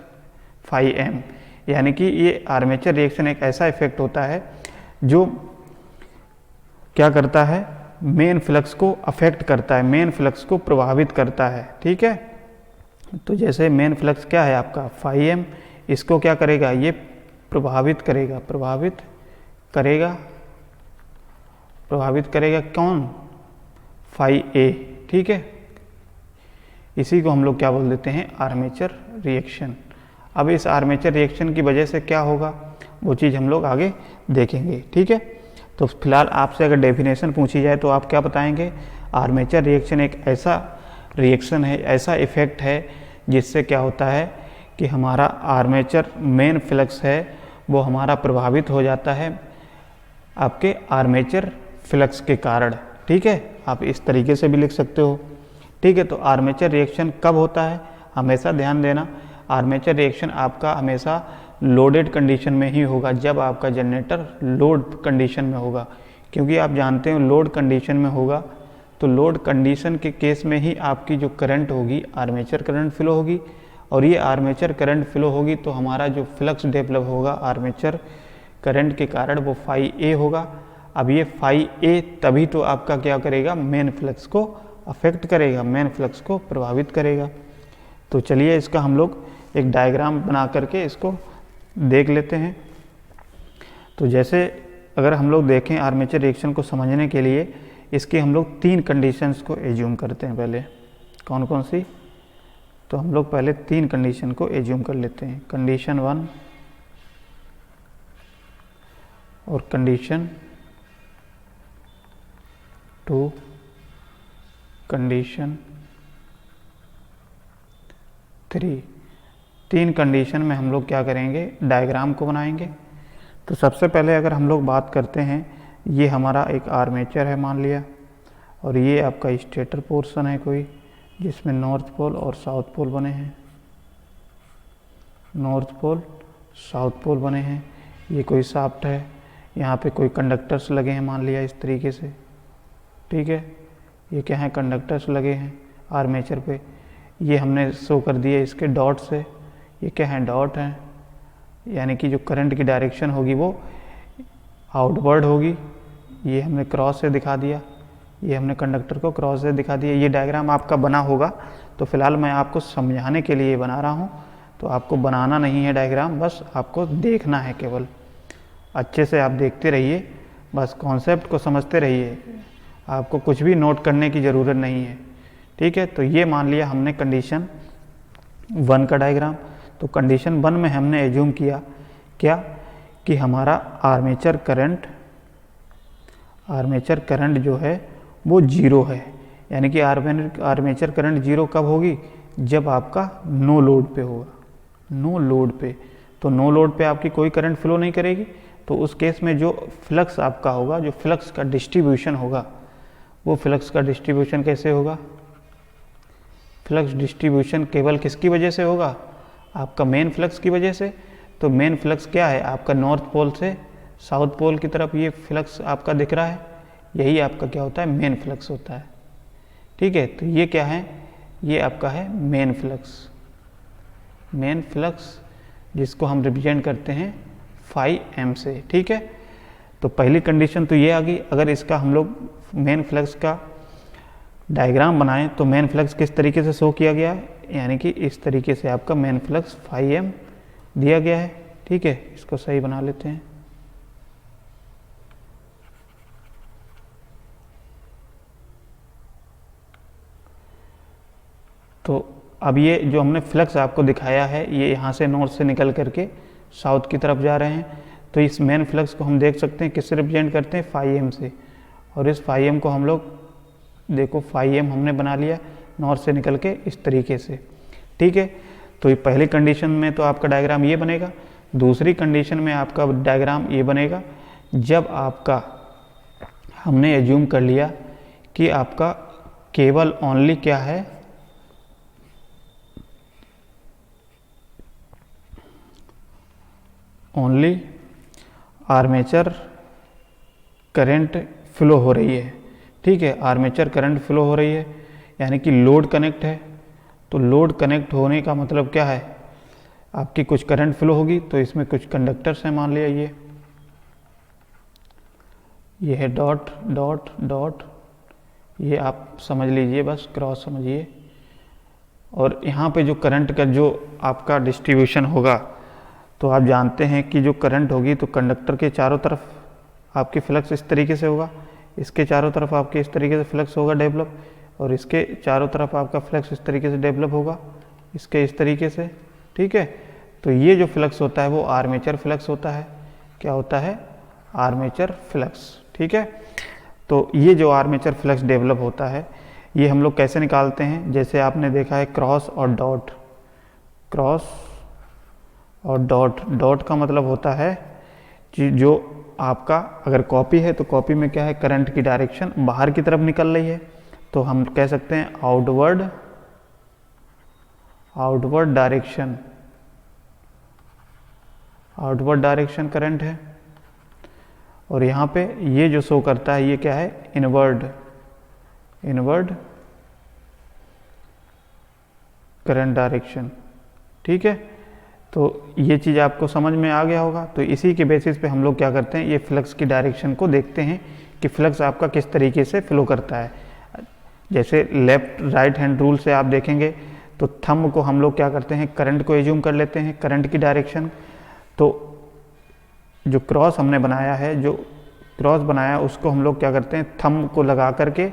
S1: फाई एम। यानी कि ये आर्मेचर रिएक्शन एक ऐसा इफेक्ट होता है जो क्या करता है? मेन फ्लक्स को अफेक्ट करता है, मेन फ्लक्स को प्रभावित करता है। ठीक है, तो जैसे मेन फ्लक्स क्या है आपका? फाई एम, इसको क्या करेगा? ये प्रभावित करेगा कौन? फाई ए। ठीक है, इसी को हम लोग क्या बोल देते हैं? Armature reaction. अब इस आर्मेचर रिएक्शन की वजह से क्या होगा, वो चीज़ हम लोग आगे देखेंगे। ठीक है, तो फिलहाल आपसे अगर डेफिनेशन पूछी जाए तो आप क्या बताएंगे? आर्मेचर रिएक्शन एक ऐसा रिएक्शन है, ऐसा इफेक्ट है जिससे क्या होता है कि हमारा आर्मेचर मेन फ्लक्स है वो हमारा प्रभावित हो जाता है आपके आर्मेचर फ्लक्स के कारण। ठीक है, आप इस तरीके से भी लिख सकते हो। ठीक है, तो आर्मेचर रिएक्शन कब होता है? हमेशा ध्यान देना, आर्मेचर रिएक्शन आपका हमेशा लोडेड कंडीशन में ही होगा, जब आपका जनरेटर लोड कंडीशन में होगा। क्योंकि आप जानते हो लोड कंडीशन में होगा, तो लोड कंडीशन के केस में ही आपकी जो करंट होगी आर्मेचर करंट फ्लो होगी, और ये आर्मेचर करंट फ्लो होगी तो हमारा जो फ्लक्स डेवलप होगा आर्मेचर करंट के कारण वो फाई ए होगा। अब ये फाई ए तभी तो आपका क्या करेगा? मेन फ्लक्स को अफेक्ट करेगा, मेन फ्लक्स को प्रभावित करेगा। तो चलिए इसका हम लोग एक डायग्राम बना करके इसको देख लेते हैं। तो जैसे अगर हम लोग देखें आर्मेचर रिएक्शन को समझने के लिए इसकी हम लोग 3 कंडीशंस को एज्यूम करते हैं। पहले कौन कौन सी? तो हम लोग पहले 3 कंडीशन को एज्यूम कर लेते हैं, कंडीशन 1 और कंडीशन 2, कंडीशन 3। 3 कंडीशन में हम लोग क्या करेंगे? डायग्राम को बनाएंगे। तो सबसे पहले अगर हम लोग बात करते हैं, ये हमारा एक आर्मेचर है मान लिया, और ये आपका स्टेटर पोर्शन है कोई, जिसमें नॉर्थ पोल और साउथ पोल बने हैं, नॉर्थ पोल साउथ पोल बने हैं। ये कोई शाफ्ट है, यहाँ पे कोई कंडक्टर्स लगे हैं मान लिया इस तरीके से। ठीक है, ये क्या है? कंडक्टर्स लगे हैं आर्मेचर पे। ये हमने शो कर दिए इसके डॉट से, ये क्या है? डॉट हैं, यानी कि जो करंट की डायरेक्शन होगी वो आउटवर्ड होगी। ये हमने क्रॉस से दिखा दिया, ये हमने कंडक्टर को क्रॉस से दिखा दिया। ये डायग्राम आपका बना होगा, तो फिलहाल मैं आपको समझाने के लिए बना रहा हूँ, तो आपको बनाना नहीं है डायग्राम, बस आपको देखना है केवल। अच्छे से आप देखते रहिए, बस कॉन्सेप्ट को समझते रहिए, आपको कुछ भी नोट करने की ज़रूरत नहीं है। ठीक है, तो ये मान लिया हमने कंडीशन 1 का डायग्राम। तो कंडीशन 1 में हमने एज्यूम किया क्या कि हमारा आर्मेचर करंट जो है वो 0 है। यानी कि आर्मेचर करंट 0 कब होगी? जब आपका नो लोड पे होगा, नो लोड पे। तो नो लोड पे आपकी कोई करंट फ्लो नहीं करेगी, तो उस केस में जो फ्लक्स आपका होगा, जो फ्लक्स का डिस्ट्रीब्यूशन होगा, वो फ्लक्स का डिस्ट्रीब्यूशन कैसे होगा? फ्लक्स डिस्ट्रीब्यूशन केवल किसकी वजह से होगा? आपका मेन फ्लक्स की वजह से। तो मेन फ्लक्स क्या है? आपका नॉर्थ पोल से साउथ पोल की तरफ ये फ्लक्स आपका दिख रहा है, यही आपका क्या होता है? मेन फ्लक्स होता है। ठीक है, तो ये क्या है? ये आपका है मेन फ्लक्स। मेन फ्लक्स जिसको हम रिप्रेजेंट करते हैं फाई एम से। ठीक है, तो पहली कंडीशन तो ये आ गई। अगर इसका हम लोग मेन फ्लक्स का डायग्राम बनाएं तो मेन फ्लक्स किस तरीके से शो किया गया है? यानी कि इस तरीके से आपका मेन फ्लक्स फाई एम दिया गया है। ठीक है, इसको सही बना लेते हैं। तो अब ये जो हमने फ्लक्स आपको दिखाया है, ये यहाँ से नॉर्थ से निकल करके साउथ की तरफ जा रहे हैं। तो इस मेन फ्लक्स को हम देख सकते हैं किससे रिप्रेजेंट करते हैं? फाई एम से। और इस फाई एम को हम लोग देखो, फाई एम हमने बना लिया नॉर्थ से निकल के इस तरीके से। ठीक है, तो ये पहली कंडीशन में तो आपका डायग्राम ये बनेगा। दूसरी कंडीशन में आपका डायग्राम ये बनेगा जब आपका हमने एज्यूम कर लिया कि आपका केवल ओनली क्या है, ओनली आर्मेचर करंट फ्लो हो रही है। ठीक है, आर्मेचर करंट फ्लो हो रही है यानी कि लोड कनेक्ट है। तो लोड कनेक्ट होने का मतलब क्या है, आपकी कुछ करंट फ्लो होगी तो इसमें कुछ कंडक्टर्स हैं, मान लिया ये है डॉट डॉट डॉट, ये आप समझ लीजिए, बस क्रॉस समझिए। और यहाँ पे जो करंट का जो आपका डिस्ट्रीब्यूशन होगा, तो आप जानते हैं कि जो करंट होगी तो कंडक्टर के चारों तरफ आपकी फ्लक्स इस तरीके से होगा, इसके चारों तरफ आपके इस तरीके से फ्लक्स होगा डेवलप, और इसके चारों तरफ आपका फ्लक्स इस तरीके से डेवलप होगा, इसके इस तरीके से। ठीक है, तो ये जो फ्लक्स होता है वो आर्मेचर फ्लक्स होता है। क्या होता है? Armature flux. ठीक है, तो ये जो आर्मेचर फ्लक्स डेवलप होता है ये हम लोग कैसे निकालते हैं, जैसे आपने देखा है क्रॉस और डॉट, क्रॉस और डॉट। डॉट का मतलब होता है कि जो आपका अगर कॉपी है तो कॉपी में क्या है, करंट की डायरेक्शन बाहर की तरफ निकल रही है, तो हम कह सकते हैं outward, outward direction, outward direction current है। और यहाँ पे ये जो शो करता है ये क्या है, इनवर्ड, इनवर्ड करंट डायरेक्शन। ठीक है, तो ये चीज़ आपको समझ में आ गया होगा। तो इसी के बेसिस पे हम लोग क्या करते हैं, ये फ्लक्स की डायरेक्शन को देखते हैं कि फ्लक्स आपका किस तरीके से फ्लो करता है। जैसे लेफ्ट राइट हैंड रूल से आप देखेंगे तो थंब को हम लोग क्या करते हैं, करंट को एज्यूम कर लेते हैं, करंट की डायरेक्शन। तो जो क्रॉस हमने बनाया है, जो क्रॉस बनाया उसको हम लोग क्या करते हैं, थंब को लगा करके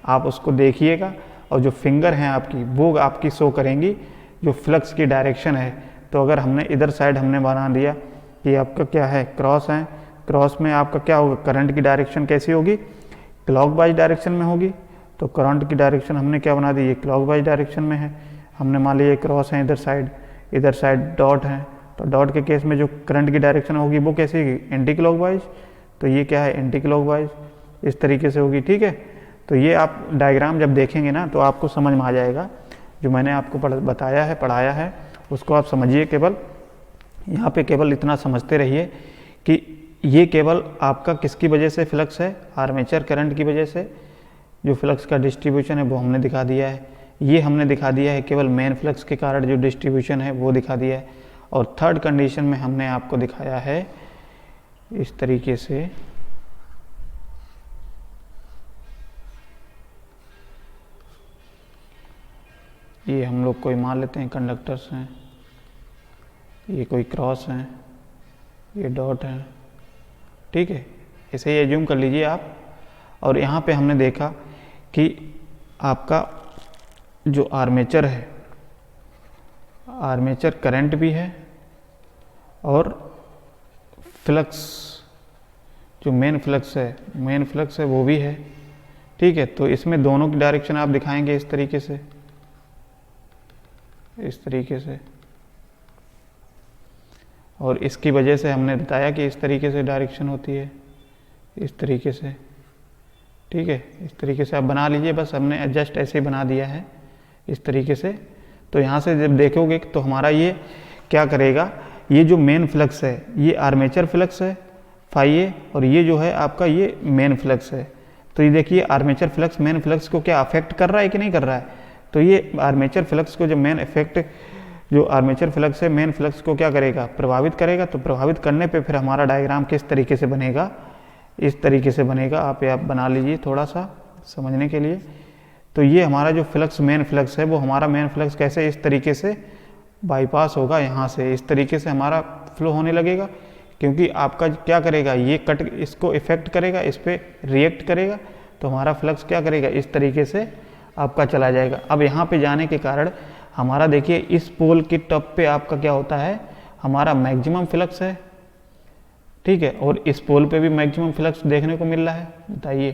S1: आप उसको देखिएगा, और जो फिंगर हैं आपकी वो आपकी शो करेंगी जो फ्लक्स की डायरेक्शन है। तो अगर हमने इधर साइड हमने बना दिया कि आपका क्या है, क्रॉस है, क्रॉस में आपका क्या होगा, करंट की डायरेक्शन कैसी होगी, क्लॉकवाइज डायरेक्शन में होगी। तो करंट की डायरेक्शन हमने क्या बना दी, ये क्लॉकवाइज डायरेक्शन में है। हमने मान लिया क्रॉस है, इधर साइड डॉट है, तो डॉट के केस में जो करंट की डायरेक्शन होगी वो कैसी होगी, एंटी क्लॉकवाइज। तो ये क्या है, एंटी क्लॉकवाइज, इस तरीके से होगी। ठीक है, तो ये आप डायग्राम जब देखेंगे ना तो आपको समझ में आ जाएगा। जो मैंने आपको बताया है, पढ़ाया है, उसको आप समझिए। केवल यहाँ पे केवल इतना समझते रहिए कि ये केवल आपका किसकी वजह से फ्लक्स है, आर्मेचर करंट की वजह से। जो फ्लक्स का डिस्ट्रीब्यूशन है वो हमने दिखा दिया है, ये हमने दिखा दिया है केवल मेन फ्लक्स के कारण जो डिस्ट्रीब्यूशन है वो दिखा दिया है। और थर्ड कंडीशन में हमने आपको दिखाया है इस तरीके से, ये हम लोग कोई मान लेते हैं कंडक्टर्स हैं, ये कोई क्रॉस हैं, ये डॉट हैं। ठीक है, इसे ही एज्यूम कर लीजिए आप। और यहाँ पे हमने देखा कि आपका जो आर्मेचर है, आर्मेचर करंट भी है और फ्लक्स, जो मेन फ्लक्स है वो भी है। ठीक है, तो इसमें दोनों की डायरेक्शन आप दिखाएंगे इस तरीके से, इस तरीके से। और इसकी वजह से हमने बताया कि इस तरीके से डायरेक्शन होती है, इस तरीके से। ठीक है, इस तरीके से आप बना लीजिए, बस हमने जस्ट ऐसे ही बना दिया है इस तरीके से। तो यहाँ से जब देखोगे तो हमारा ये क्या करेगा, ये जो मेन फ्लक्स है ये आर्मेचर फ्लक्स है फाई ए, और ये जो है आपका ये मेन फ्लक्स है। तो ये देखिए आर्मेचर फ्लक्स मेन फ्लक्स को क्या अफेक्ट कर रहा है कि नहीं कर रहा है। तो ये आर्मेचर फ्लक्स को जो मेन इफेक्ट, जो आर्मेचर फ्लक्स है मेन फ्लक्स को क्या करेगा, प्रभावित करेगा। तो प्रभावित करने पे फिर हमारा डायग्राम किस तरीके से बनेगा, इस तरीके से बनेगा। आप बना लीजिए थोड़ा सा समझने के लिए। तो ये हमारा जो फ्लक्स मेन फ्लक्स है वो हमारा मेन फ्लक्स कैसे इस तरीके से बाईपास होगा, यहाँ से इस तरीके से हमारा फ्लो होने लगेगा। क्योंकि आपका क्या करेगा, ये कट इसको इफेक्ट करेगा, इस पर रिएक्ट करेगा, तो हमारा फ्लक्स क्या करेगा, इस तरीके से आपका चला जाएगा। अब यहाँ पे जाने के कारण हमारा देखिए इस पोल के टॉप पे आपका क्या होता है, हमारा मैक्सिमम फ्लक्स है। ठीक है, और इस पोल पे भी मैक्सिमम फ्लक्स देखने को मिल रहा है, बताइए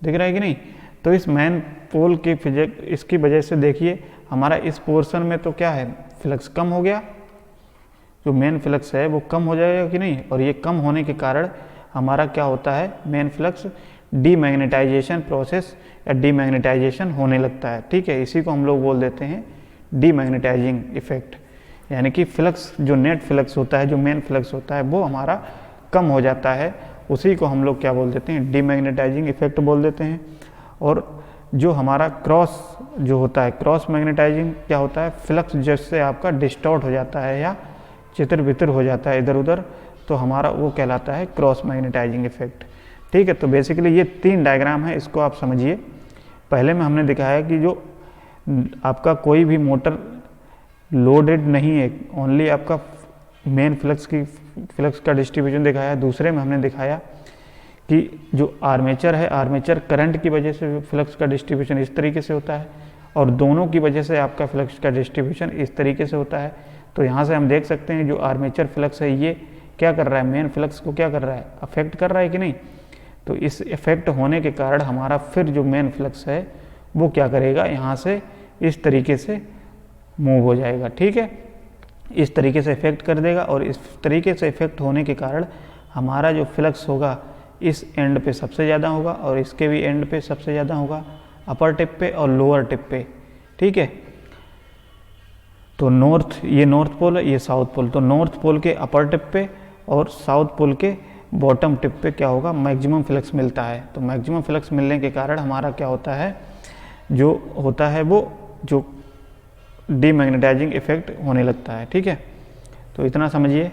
S1: दिख रहा है कि नहीं। तो इस मेन पोल की फिजिक्स, इसकी वजह से देखिए हमारा इस पोर्शन में तो क्या है, फ्लक्स कम हो गया, जो मेन फ्लक्स है वो कम हो जाएगा कि नहीं, और ये कम होने के कारण हमारा क्या होता है, मेन फ्लक्स डीमैग्नेटाइजेशन प्रोसेस या डीमैग्नेटाइजेशन होने लगता है। ठीक है, इसी को हम लोग बोल देते हैं डीमैग्नेटाइजिंग इफेक्ट, यानी कि फ्लक्स जो नेट फ्लक्स होता है, जो मेन फ्लक्स होता है वो हमारा कम हो जाता है, उसी को हम लोग क्या बोल देते हैं, डीमैग्नेटाइजिंग इफेक्ट बोल देते हैं। और जो हमारा क्रॉस जो होता है, क्रॉस मैग्नेटाइजिंग क्या होता है, फ्लक्स जिससे आपका डिस्टॉर्ट हो जाता है या चितर बितर हो जाता है इधर उधर, तो हमारा वो कहलाता है क्रॉस मैग्नेटाइजिंग इफेक्ट। ठीक है, तो बेसिकली ये 3 डायग्राम है, इसको आप समझिए। पहले में हमने दिखाया कि जो आपका कोई भी मोटर लोडेड नहीं है, ओनली आपका मेन फ्लक्स का डिस्ट्रीब्यूशन दिखाया। दूसरे में हमने दिखाया कि जो आर्मेचर है, आर्मेचर करंट की वजह से फ्लक्स का डिस्ट्रीब्यूशन इस तरीके से होता है, और दोनों की वजह से आपका फ्लक्स का डिस्ट्रीब्यूशन इस तरीके से होता है। तो यहाँ से हम देख सकते हैं जो आर्मेचर फ्लक्स है ये क्या कर रहा है, मेन फ्लक्स को क्या कर रहा है, अफेक्ट कर रहा है कि नहीं। तो इस इफेक्ट होने के कारण हमारा फिर जो मेन फ्लक्स है वो क्या करेगा, यहाँ से इस तरीके से मूव हो जाएगा। ठीक है, इस तरीके से इफेक्ट कर देगा, और इस तरीके से इफेक्ट होने के कारण हमारा जो फ्लक्स होगा इस एंड पे सबसे ज़्यादा होगा, और इसके भी एंड पे सबसे ज़्यादा होगा, अपर टिप पे और लोअर टिप पे। ठीक है, तो ये नॉर्थ पोल है, ये साउथ पोल। तो नॉर्थ पोल के अपर टिप पे और साउथ पोल के बॉटम टिप पे क्या होगा, मैक्सिमम फ्लक्स मिलता है। तो मैक्सिमम फ्लक्स मिलने के कारण हमारा क्या होता है, जो होता है वो जो डीमैग्नेटाइजिंग इफेक्ट होने लगता है। ठीक है, तो इतना समझिए।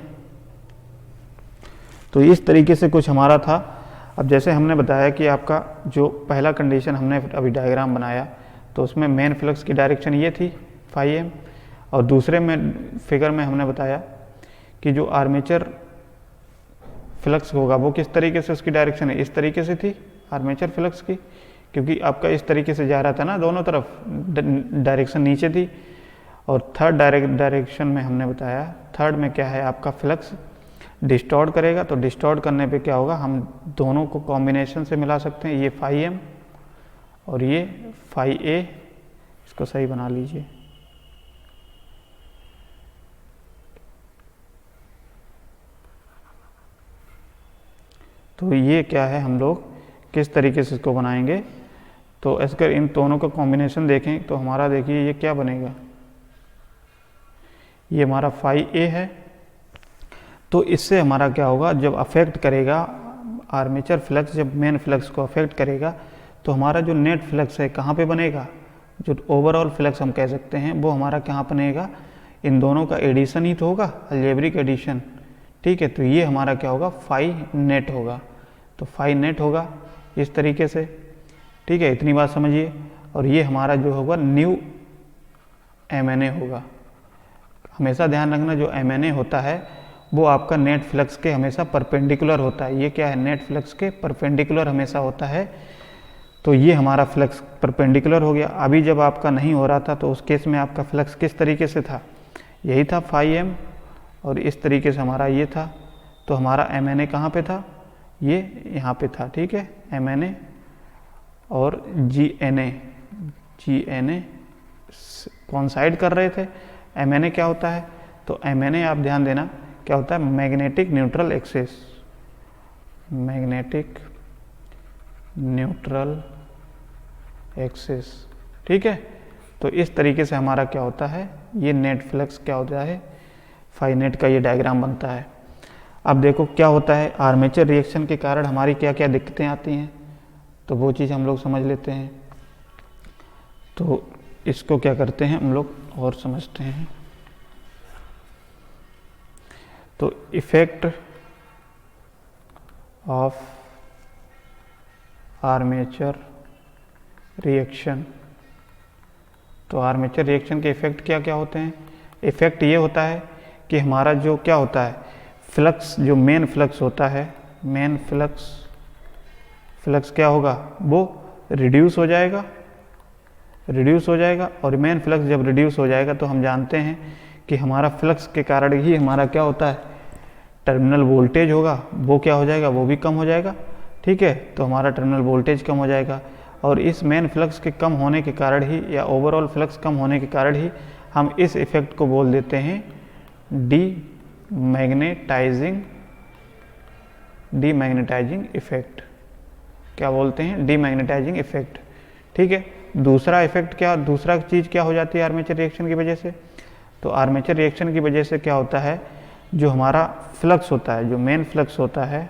S1: तो इस तरीके से कुछ हमारा था। अब जैसे हमने बताया कि आपका जो पहला कंडीशन हमने अभी डायग्राम बनाया, तो उसमें मेन फ्लक्स की डायरेक्शन ये थी φm, और दूसरे में फिगर में हमने बताया कि जो आर्मेचर फ्लक्स होगा वो किस तरीके से उसकी डायरेक्शन है, इस तरीके से थी आर्मेचर फ्लक्स की, क्योंकि आपका इस तरीके से जा रहा था ना, दोनों तरफ डायरेक्शन नीचे थी। और थर्ड डायरेक्शन में हमने बताया, थर्ड में क्या है, आपका फ्लक्स डिस्टॉर्ट करेगा। तो डिस्टॉर्ट करने पे क्या होगा, हम दोनों को कॉम्बिनेशन से मिला सकते हैं, ये φm और ये φa, इसको सही बना लीजिए। तो ये क्या है, हम लोग किस तरीके से इसको बनाएंगे। तो अगर इन दोनों का कॉम्बिनेशन देखें तो हमारा देखिए ये क्या बनेगा, ये हमारा φa है। तो इससे हमारा क्या होगा, जब अफेक्ट करेगा आर्मेचर फ्लक्स, जब मेन फ्लक्स को अफेक्ट करेगा, तो हमारा जो नेट फ्लक्स है कहाँ पे बनेगा, जो ओवरऑल फ्लक्स हम कह सकते हैं वो हमारा कहाँ बनेगा, इन दोनों का एडिशन ही तो होगा, अलजेब्रिक एडिशन। ठीक है, तो ये हमारा क्या होगा, फाई नेट होगा। तो फाई नेट होगा इस तरीके से। ठीक है, इतनी बात समझिए। और ये हमारा जो होगा न्यू MNA होगा। हमेशा ध्यान रखना, जो MNA होता है वो आपका नेट फ्लक्स के हमेशा परपेंडिकुलर होता है। ये क्या है, नेट फ्लक्स के परपेंडिकुलर हमेशा होता है। तो ये हमारा फ्लक्स परपेंडिकुलर हो गया। अभी जब आपका नहीं हो रहा था तो उस केस में आपका फ्लक्स किस तरीके से था, यही था φm, और इस तरीके से हमारा ये था। तो हमारा MNA कहाँ पे था, ये यहाँ पे था। ठीक है, MNA और GNA कॉन्साइड कर रहे थे। MNA क्या होता है, तो MNA आप ध्यान देना क्या होता है, magnetic neutral axis, magnetic neutral axis. ठीक है, तो इस तरीके से हमारा क्या होता है, ये नेट फ्लक्स क्या होता है, फाई नेट का ये डायग्राम बनता है। अब देखो क्या होता है, आर्मेचर रिएक्शन के कारण हमारी क्या क्या दिक्कतें आती हैं, तो वो चीज़ हम लोग समझ लेते हैं। तो इसको क्या करते हैं हम लोग और समझते हैं। तो इफेक्ट ऑफ आर्मेचर रिएक्शन, तो आर्मेचर रिएक्शन के इफेक्ट क्या क्या होते हैं। इफेक्ट ये होता है कि हमारा जो क्या होता है, फ्लक्स जो मेन फ्लक्स होता है, मेन फ्लक्स क्या होगा, वो रिड्यूस हो जाएगा, और मेन फ्लक्स जब रिड्यूस हो जाएगा तो हम जानते हैं कि हमारा फ्लक्स के कारण ही हमारा क्या होता है, टर्मिनल वोल्टेज होगा वो क्या हो जाएगा, वो भी कम हो जाएगा। ठीक है, तो हमारा टर्मिनल वोल्टेज कम हो जाएगा, और इस मेन फ्लक्स के कम होने के कारण ही, या ओवरऑल फ्लक्स कम होने के कारण ही हम इस इफेक्ट को बोल देते हैं डी डीमैग्नेटाइजिंग इफेक्ट, क्या बोलते हैं, डीमैग्नेटाइजिंग इफेक्ट। ठीक है, दूसरा इफेक्ट क्या, दूसरा चीज़ क्या हो जाती है आर्मेचर रिएक्शन की वजह से, तो आर्मेचर रिएक्शन की वजह से क्या होता है, जो हमारा फ्लक्स होता है, जो मेन फ्लक्स होता है,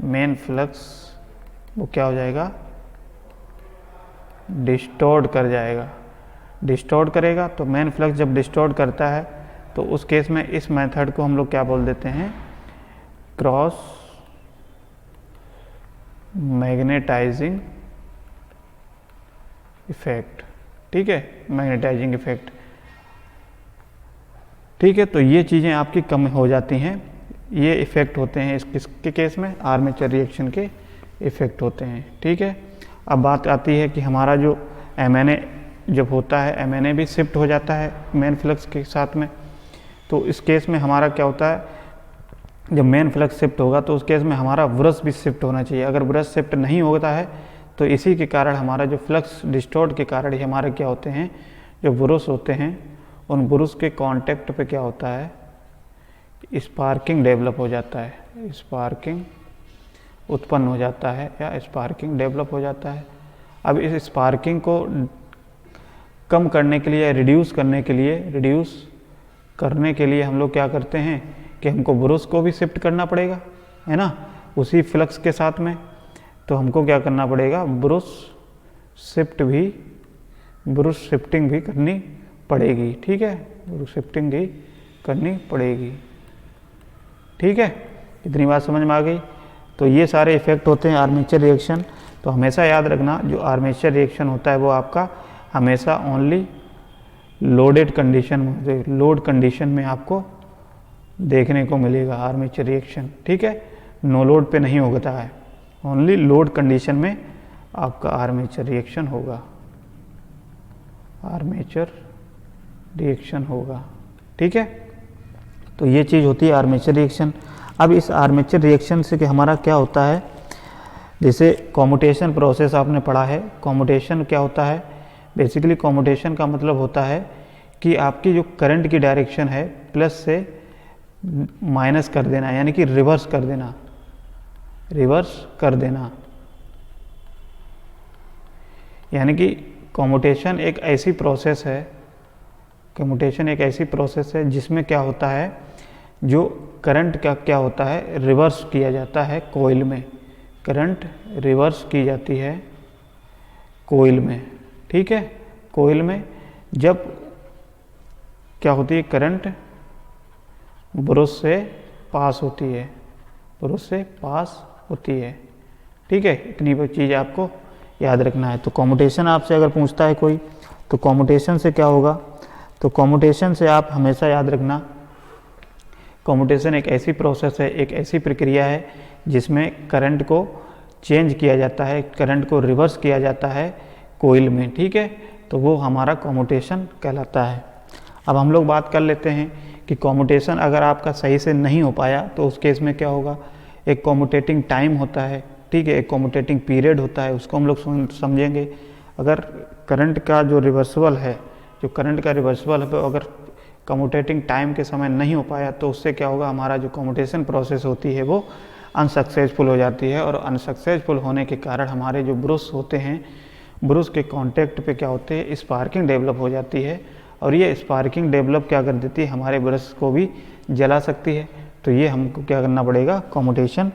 S1: मेन फ्लक्स वो क्या हो जाएगा, डिस्टॉर्ट कर जाएगा, डिस्टॉर्ट करेगा। तो मेन फ्लक्स जब डिस्टॉर्ट करता है तो उस केस में इस मेथड को हम लोग क्या बोल देते हैं, क्रॉस मैग्नेटाइजिंग इफेक्ट। ठीक है, मैग्नेटाइजिंग इफेक्ट। ठीक है, तो ये चीज़ें आपकी कम हो जाती हैं, ये इफ़ेक्ट होते हैं किसके केस में, आर्मेचर रिएक्शन के इफ़ेक्ट होते हैं। ठीक है, अब बात आती है कि हमारा जो MNA जब होता है, MNA भी शिफ्ट हो जाता है मेन फ्लक्स के साथ में। तो इस केस में हमारा क्या होता है, जब मेन फ्लक्स शिफ्ट होगा तो उस केस में हमारा ब्रश भी शिफ्ट होना चाहिए। अगर ब्रश शिफ्ट नहीं होता है तो इसी के कारण हमारा जो फ्लक्स डिस्टॉर्ट के कारण ही हमारे क्या होते हैं, जो ब्रश होते हैं उन ब्रश के कांटेक्ट पे क्या होता है, स्पार्किंग डेवलप हो जाता है, स्पार्किंग उत्पन्न हो जाता है या स्पार्किंग डेवलप हो जाता है। अब इस स्पार्किंग को कम करने के लिए, रिड्यूस करने के लिए हम लोग क्या करते हैं कि हमको ब्रश को भी शिफ्ट करना पड़ेगा, है ना, उसी फ्लक्स के साथ में। तो हमको क्या करना पड़ेगा, ब्रश शिफ्टिंग भी करनी पड़ेगी। ठीक है, ब्रश शिफ्टिंग भी करनी पड़ेगी। ठीक है, इतनी बात समझ में आ गई। तो ये सारे इफेक्ट होते हैं आर्मेचर रिएक्शन। तो हमेशा याद रखना, जो आर्मेचर रिएक्शन होता है वो आपका हमेशा ओनली लोडेड कंडीशन में, लोड कंडीशन में आपको देखने को मिलेगा आर्मेचर रिएक्शन। ठीक है, नो लोड पे नहीं होता है, ओनली लोड कंडीशन में आपका आर्मेचर रिएक्शन होगा, आर्मेचर रिएक्शन होगा। ठीक है, तो ये चीज़ होती है आर्मेचर रिएक्शन। अब इस आर्मेचर रिएक्शन से कि हमारा क्या होता है, जैसे कॉम्यूटेशन प्रोसेस आपने पढ़ा है। कॉम्यूटेशन क्या होता है, बेसिकली कॉम्यूटेशन का मतलब होता है कि आपकी जो करंट की डायरेक्शन है प्लस से माइनस कर देना, यानी कि रिवर्स कर देना, यानी कि कॉम्यूटेशन एक ऐसी प्रोसेस है, जिसमें क्या होता है, जो करंट का क्या होता है, रिवर्स किया जाता है कोइल में, करंट रिवर्स की जाती है कोइल में। ठीक है, कोइल में जब क्या होती है, करंट ब्रश से पास होती है। ठीक है, इतनी चीज़ आपको याद रखना है। तो कॉम्यूटेशन आपसे अगर पूछता है कोई, तो कॉम्यूटेशन से क्या होगा, तो कॉम्यूटेशन से आप हमेशा याद रखना, कॉम्यूटेशन एक ऐसी प्रोसेस है, एक ऐसी प्रक्रिया है जिसमें करंट को चेंज किया जाता है, करंट को रिवर्स किया जाता है कोइल में। ठीक है, तो वो हमारा कॉम्यूटेशन कहलाता है। अब हम लोग बात कर लेते हैं कि कॉम्यूटेशन अगर आपका सही से नहीं हो पाया तो उस केस में क्या होगा, एक कॉम्यूटेटिंग टाइम होता है। ठीक है, एक कॉम्यूटेटिंग पीरियड होता है, उसको हम लोग समझेंगे। अगर करंट का जो रिवर्सिबल है, अगर कम्यूटेटिंग टाइम के समय नहीं हो पाया तो उससे क्या होगा, हमारा जो कम्यूटेशन प्रोसेस होती है वो अनसक्सेसफुल हो जाती है। और अनसक्सेसफुल होने के कारण हमारे जो ब्रश होते हैं, ब्रश के कांटेक्ट पे क्या होते हैं, स्पार्किंग डेवलप हो जाती है। और ये स्पार्किंग डेवलप क्या कर देती है, हमारे ब्रश को भी जला सकती है। तो ये हमको क्या करना पड़ेगा, कम्यूटेशन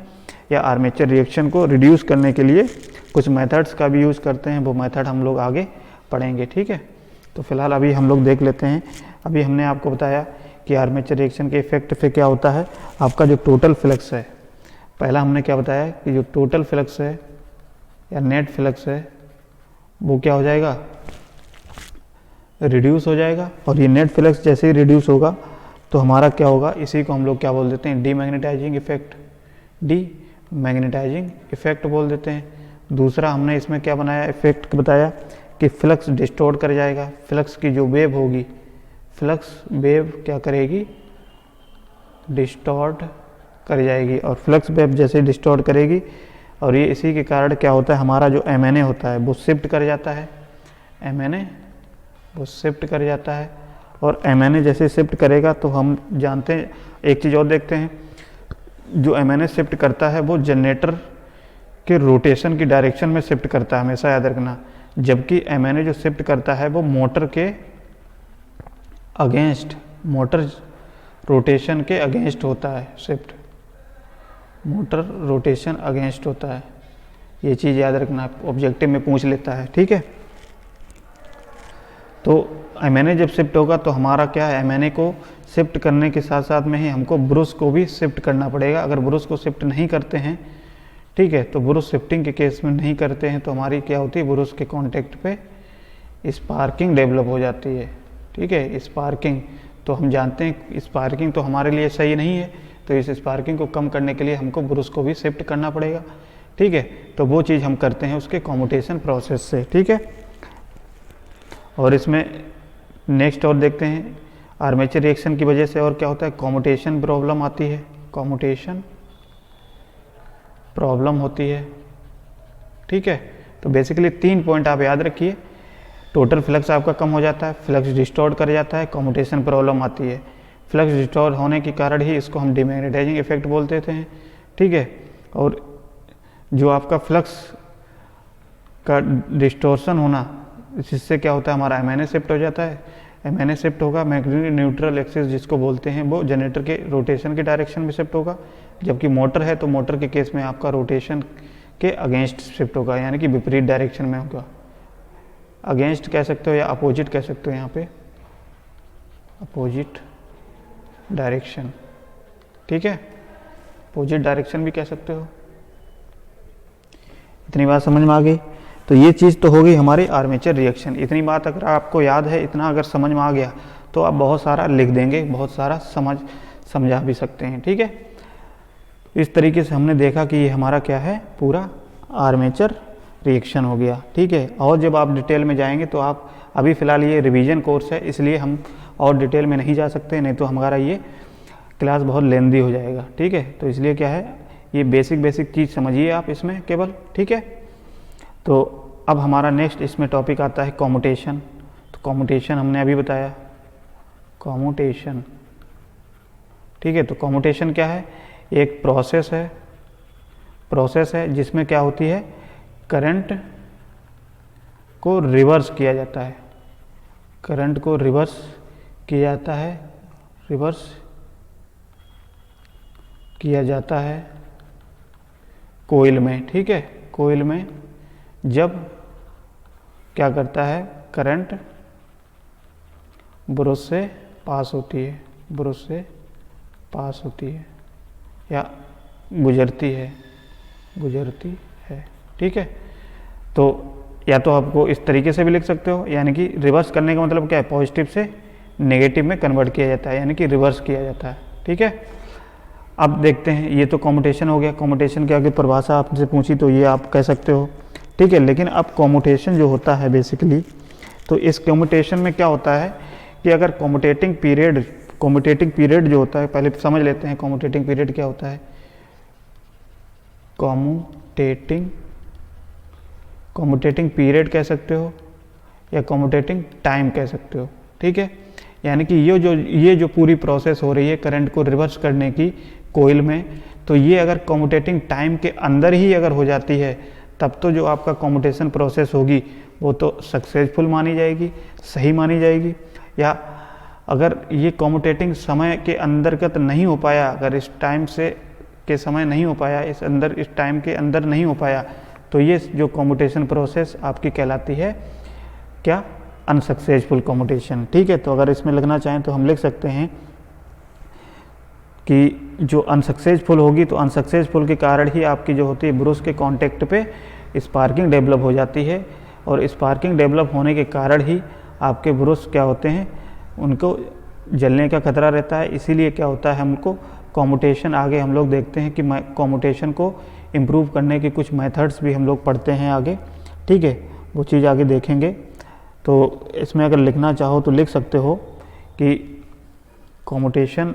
S1: या आर्मेचर रिएक्शन को रिड्यूस करने के लिए कुछ मेथड्स का भी यूज़ करते हैं, वो मेथड हम लोग आगे पढ़ेंगे। ठीक है, तो फिलहाल अभी हम लोग देख लेते हैं। अभी हमने आपको बताया कि आर्मेचर रिएक्शन के इफेक्ट पे क्या होता है, आपका जो टोटल फ्लक्स है, पहला हमने क्या बताया कि जो टोटल फ्लक्स है या नेट फ्लक्स है वो क्या हो जाएगा, रिड्यूस हो जाएगा। और ये नेट फ्लक्स जैसे ही रिड्यूस होगा तो हमारा क्या होगा, इसी को हम लोग क्या बोल देते हैं, डीमैग्नेटाइजिंग इफेक्ट बोल देते हैं। दूसरा हमने इसमें क्या बनाया, इफेक्ट बताया कि फ्लक्स डिस्टॉर्ट कर जाएगा, फ्लक्स की जो वेव होगी, फ्लक्स वेव क्या करेगी, डिस्टॉर्ट कर जाएगी। और फ्लक्स वेव जैसे डिस्टॉर्ट करेगी और ये इसी के कारण क्या होता है, हमारा जो MNA होता है वो शिफ्ट कर जाता है, और MNA जैसे शिफ्ट करेगा तो हम जानते हैं एक चीज़ और देखते हैं, जो एमएनए शिफ्ट करता है वो जनरेटर के रोटेशन की डायरेक्शन में शिफ्ट करता है, हमेशा याद रखना। जबकि एमएनए जो शिफ्ट करता है वो मोटर के अगेंस्ट, मोटर रोटेशन के अगेंस्ट होता है शिफ्ट, मोटर रोटेशन अगेंस्ट होता है। ये चीज़ याद रखना, ऑब्जेक्टिव में पूछ लेता है, ठीक है। तो एमएनए जब शिफ्ट होगा तो हमारा क्या है, एमएनए को शिफ्ट करने के साथ साथ में ही हमको ब्रुश को भी शिफ्ट करना पड़ेगा। अगर ब्रुश को शिफ्ट नहीं करते हैं, ठीक है, तो ब्रुश शिफ्टिंग के केस में नहीं करते हैं तो हमारी क्या होती है, ब्रुश के कांटेक्ट पे स्पार्किंग डेवलप हो जाती है, ठीक है। स्पार्किंग तो हम जानते हैं स्पार्किंग तो हमारे लिए सही नहीं है, तो इस स्पार्किंग को कम करने के लिए हमको ब्रुश को भी शिफ्ट करना पड़ेगा, ठीक है। तो वो चीज़ हम करते हैं उसके कम्यूटेशन प्रोसेस से, ठीक है। और इसमें नेक्स्ट और देखते हैं आर्मेचर रिएक्शन की वजह से और क्या होता है, कम्यूटेशन प्रॉब्लम आती है, कम्यूटेशन प्रॉब्लम होती है, ठीक है। तो बेसिकली 3 पॉइंट आप याद रखिए, टोटल फ्लक्स आपका कम हो जाता है, फ्लक्स डिस्टॉर्ट कर जाता है, कम्यूटेशन प्रॉब्लम आती है। फ्लक्स डिस्टॉर्ट होने के कारण ही इसको हम डिमैग्नेटाइजिंग इफेक्ट बोलते थे, ठीक है। और जो आपका फ्लक्स का डिस्टॉर्शन होना, जिससे क्या होता है हमारा एमएनए शिफ्ट हो जाता है। एमएनए शिफ्ट होगा, मैग्नेटिक न्यूट्रल एक्सिस जिसको बोलते हैं वो जनरेटर के रोटेशन के डायरेक्शन में शिफ्ट होगा। जबकि मोटर है तो मोटर के केस में आपका रोटेशन के अगेंस्ट शिफ्ट होगा, यानी कि विपरीत डायरेक्शन में होगा। अगेंस्ट कह सकते हो या अपोजिट कह सकते हो, यहाँ पे अपोजिट डायरेक्शन, ठीक है, अपोजिट डायरेक्शन भी कह सकते हो। इतनी बात समझ में आ गई। तो ये चीज़ तो हो गई हमारी आर्मेचर रिएक्शन। इतनी बात अगर आपको याद है, इतना अगर समझ में आ गया तो आप बहुत सारा लिख देंगे, बहुत सारा समझा भी सकते हैं, ठीक है। इस तरीके से हमने देखा कि ये हमारा क्या है, पूरा आर्मेचर रिएक्शन हो गया, ठीक है। और जब आप डिटेल में जाएंगे तो आप, अभी फ़िलहाल ये रिवीजन कोर्स है इसलिए हम और डिटेल में नहीं जा सकते, नहीं तो हमारा ये क्लास बहुत लेंदी हो जाएगा, ठीक है। तो इसलिए क्या है, ये बेसिक चीज़ समझिए आप इसमें केवल, ठीक है। तो अब हमारा नेक्स्ट इसमें टॉपिक आता है कम्यूटेशन। तो कम्यूटेशन हमने अभी बताया, कम्यूटेशन, ठीक है। तो कम्यूटेशन क्या है, एक प्रोसेस है जिसमें क्या होती है, करंट को रिवर्स किया जाता है, करंट को रिवर्स किया जाता है, रिवर्स किया जाता है कोइल में, ठीक है। कोइल में जब क्या करता है, करंट ब्रश से पास होती है, ब्रश से पास होती है या गुजरती है, ठीक है। तो या तो आपको इस तरीके से भी लिख सकते हो, यानी कि रिवर्स करने का मतलब क्या है, पॉजिटिव से नेगेटिव में कन्वर्ट किया जाता है, यानी कि रिवर्स किया जाता है, ठीक है। अब देखते हैं, ये तो कम्यूटेशन हो गया। कम्यूटेशन की अगर परिभाषा आपसे पूछी तो ये आप कह सकते हो, ठीक है। लेकिन अब कम्यूटेशन जो होता है बेसिकली, तो इस कम्यूटेशन में क्या होता है कि अगर कम्यूटेटिंग पीरियड जो होता है, पहले समझ लेते हैं कम्यूटेटिंग पीरियड क्या होता है। कम्यूटेटिंग पीरियड कह सकते हो या कम्यूटेटिंग टाइम कह सकते हो, ठीक है। यानी कि ये जो पूरी प्रोसेस हो रही है करंट को रिवर्स करने की कोइल में, तो ये अगर कम्यूटेटिंग टाइम के अंदर ही अगर हो जाती है, तब तो जो आपका कम्यूटेशन प्रोसेस होगी वो तो सक्सेसफुल मानी जाएगी, सही मानी जाएगी। या अगर ये कम्यूटेटिंग समय के अंतर्गत नहीं हो पाया, अगर इस टाइम से के समय नहीं हो पाया, इस टाइम के अंदर नहीं हो पाया, तो ये जो कम्यूटेशन प्रोसेस आपकी कहलाती है क्या, अनसक्सेसफुल कम्यूटेशन, ठीक है। तो अगर इसमें लिखना चाहें तो हम लिख सकते हैं कि जो अनसक्सेसफुल होगी, तो अनसक्सेसफुल के कारण ही आपकी जो होती है ब्रश के कांटेक्ट पे स्पार्किंग डेवलप हो जाती है, और स्पार्किंग डेवलप होने के कारण ही आपके ब्रश क्या होते हैं, उनको जलने का खतरा रहता है। इसीलिए क्या होता है, हमको कम्यूटेशन आगे हम लोग देखते हैं कि कम्यूटेशन को इम्प्रूव करने के कुछ मेथड्स भी हम लोग पढ़ते हैं आगे, ठीक है, वो चीज़ आगे देखेंगे। तो इसमें अगर लिखना चाहो तो लिख सकते हो कि कम्यूटेशन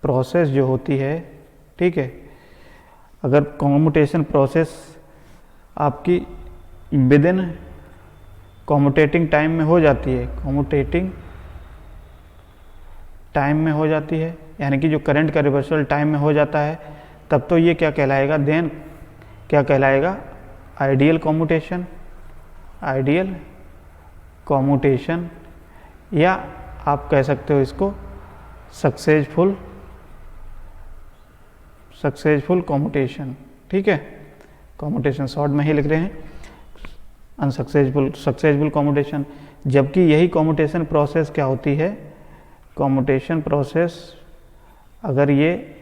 S1: प्रोसेस जो होती है, ठीक है, अगर कम्यूटेशन प्रोसेस आपकी विद इन कम्यूटेटिंग टाइम में हो जाती है, कम्यूटेटिंग टाइम में हो जाती है, यानी कि जो करंट का रिवर्सल टाइम में हो जाता है, तब तो ये क्या कहलाएगा, देन क्या कहलाएगा, आइडियल कॉम्यूटेशन, आइडियल कॉम्यूटेशन, या आप कह सकते हो इसको सक्सेसफुल कॉम्यूटेशन। ठीक है, कॉम्यूटेशन शॉर्ट में ही लिख रहे हैं, सक्सेसफुल कॉम्यूटेशन। जबकि यही कॉम्यूटेशन प्रोसेस क्या होती है, कॉम्यूटेशन प्रोसेस अगर ये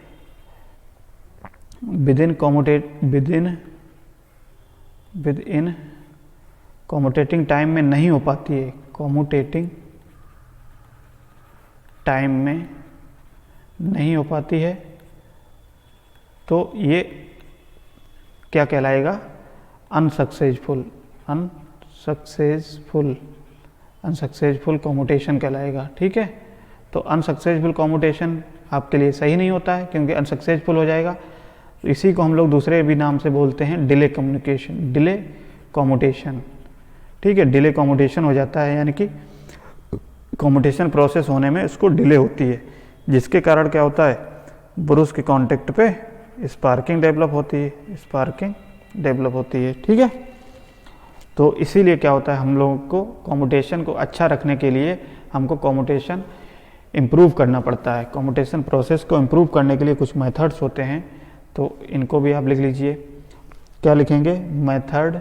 S1: विद इन कॉम्यूटेटिंग टाइम में नहीं हो पाती है, कॉम्यूटेटिंग टाइम में नहीं हो पाती है, तो ये क्या कहलाएगा, अनसक्सेसफुल कॉम्यूटेशन कहलाएगा। ठीक है, तो अनसक्सेसफुल कॉम्यूटेशन आपके लिए सही नहीं होता है, क्योंकि अनसक्सेसफुल हो जाएगा। तो इसी को हम लोग दूसरे भी नाम से बोलते हैं डिले कॉम्यूटेशन। ठीक है, डिले कॉम्यूटेशन हो जाता है, यानी कि कॉम्यूटेशन प्रोसेस होने में उसको डिले होती है, जिसके कारण क्या होता है, ब्रूस के कांटेक्ट पे स्पार्किंग डेवलप होती है। ठीक है, तो इसीलिए क्या होता है, हम लोगों को कॉम्यूटेशन को अच्छा रखने के लिए हमको कॉम्यूटेशन इम्प्रूव करना पड़ता है। कॉम्यूटेशन प्रोसेस को इम्प्रूव करने के लिए कुछ मेथड्स होते हैं, तो इनको भी आप लिख लीजिए। क्या लिखेंगे, method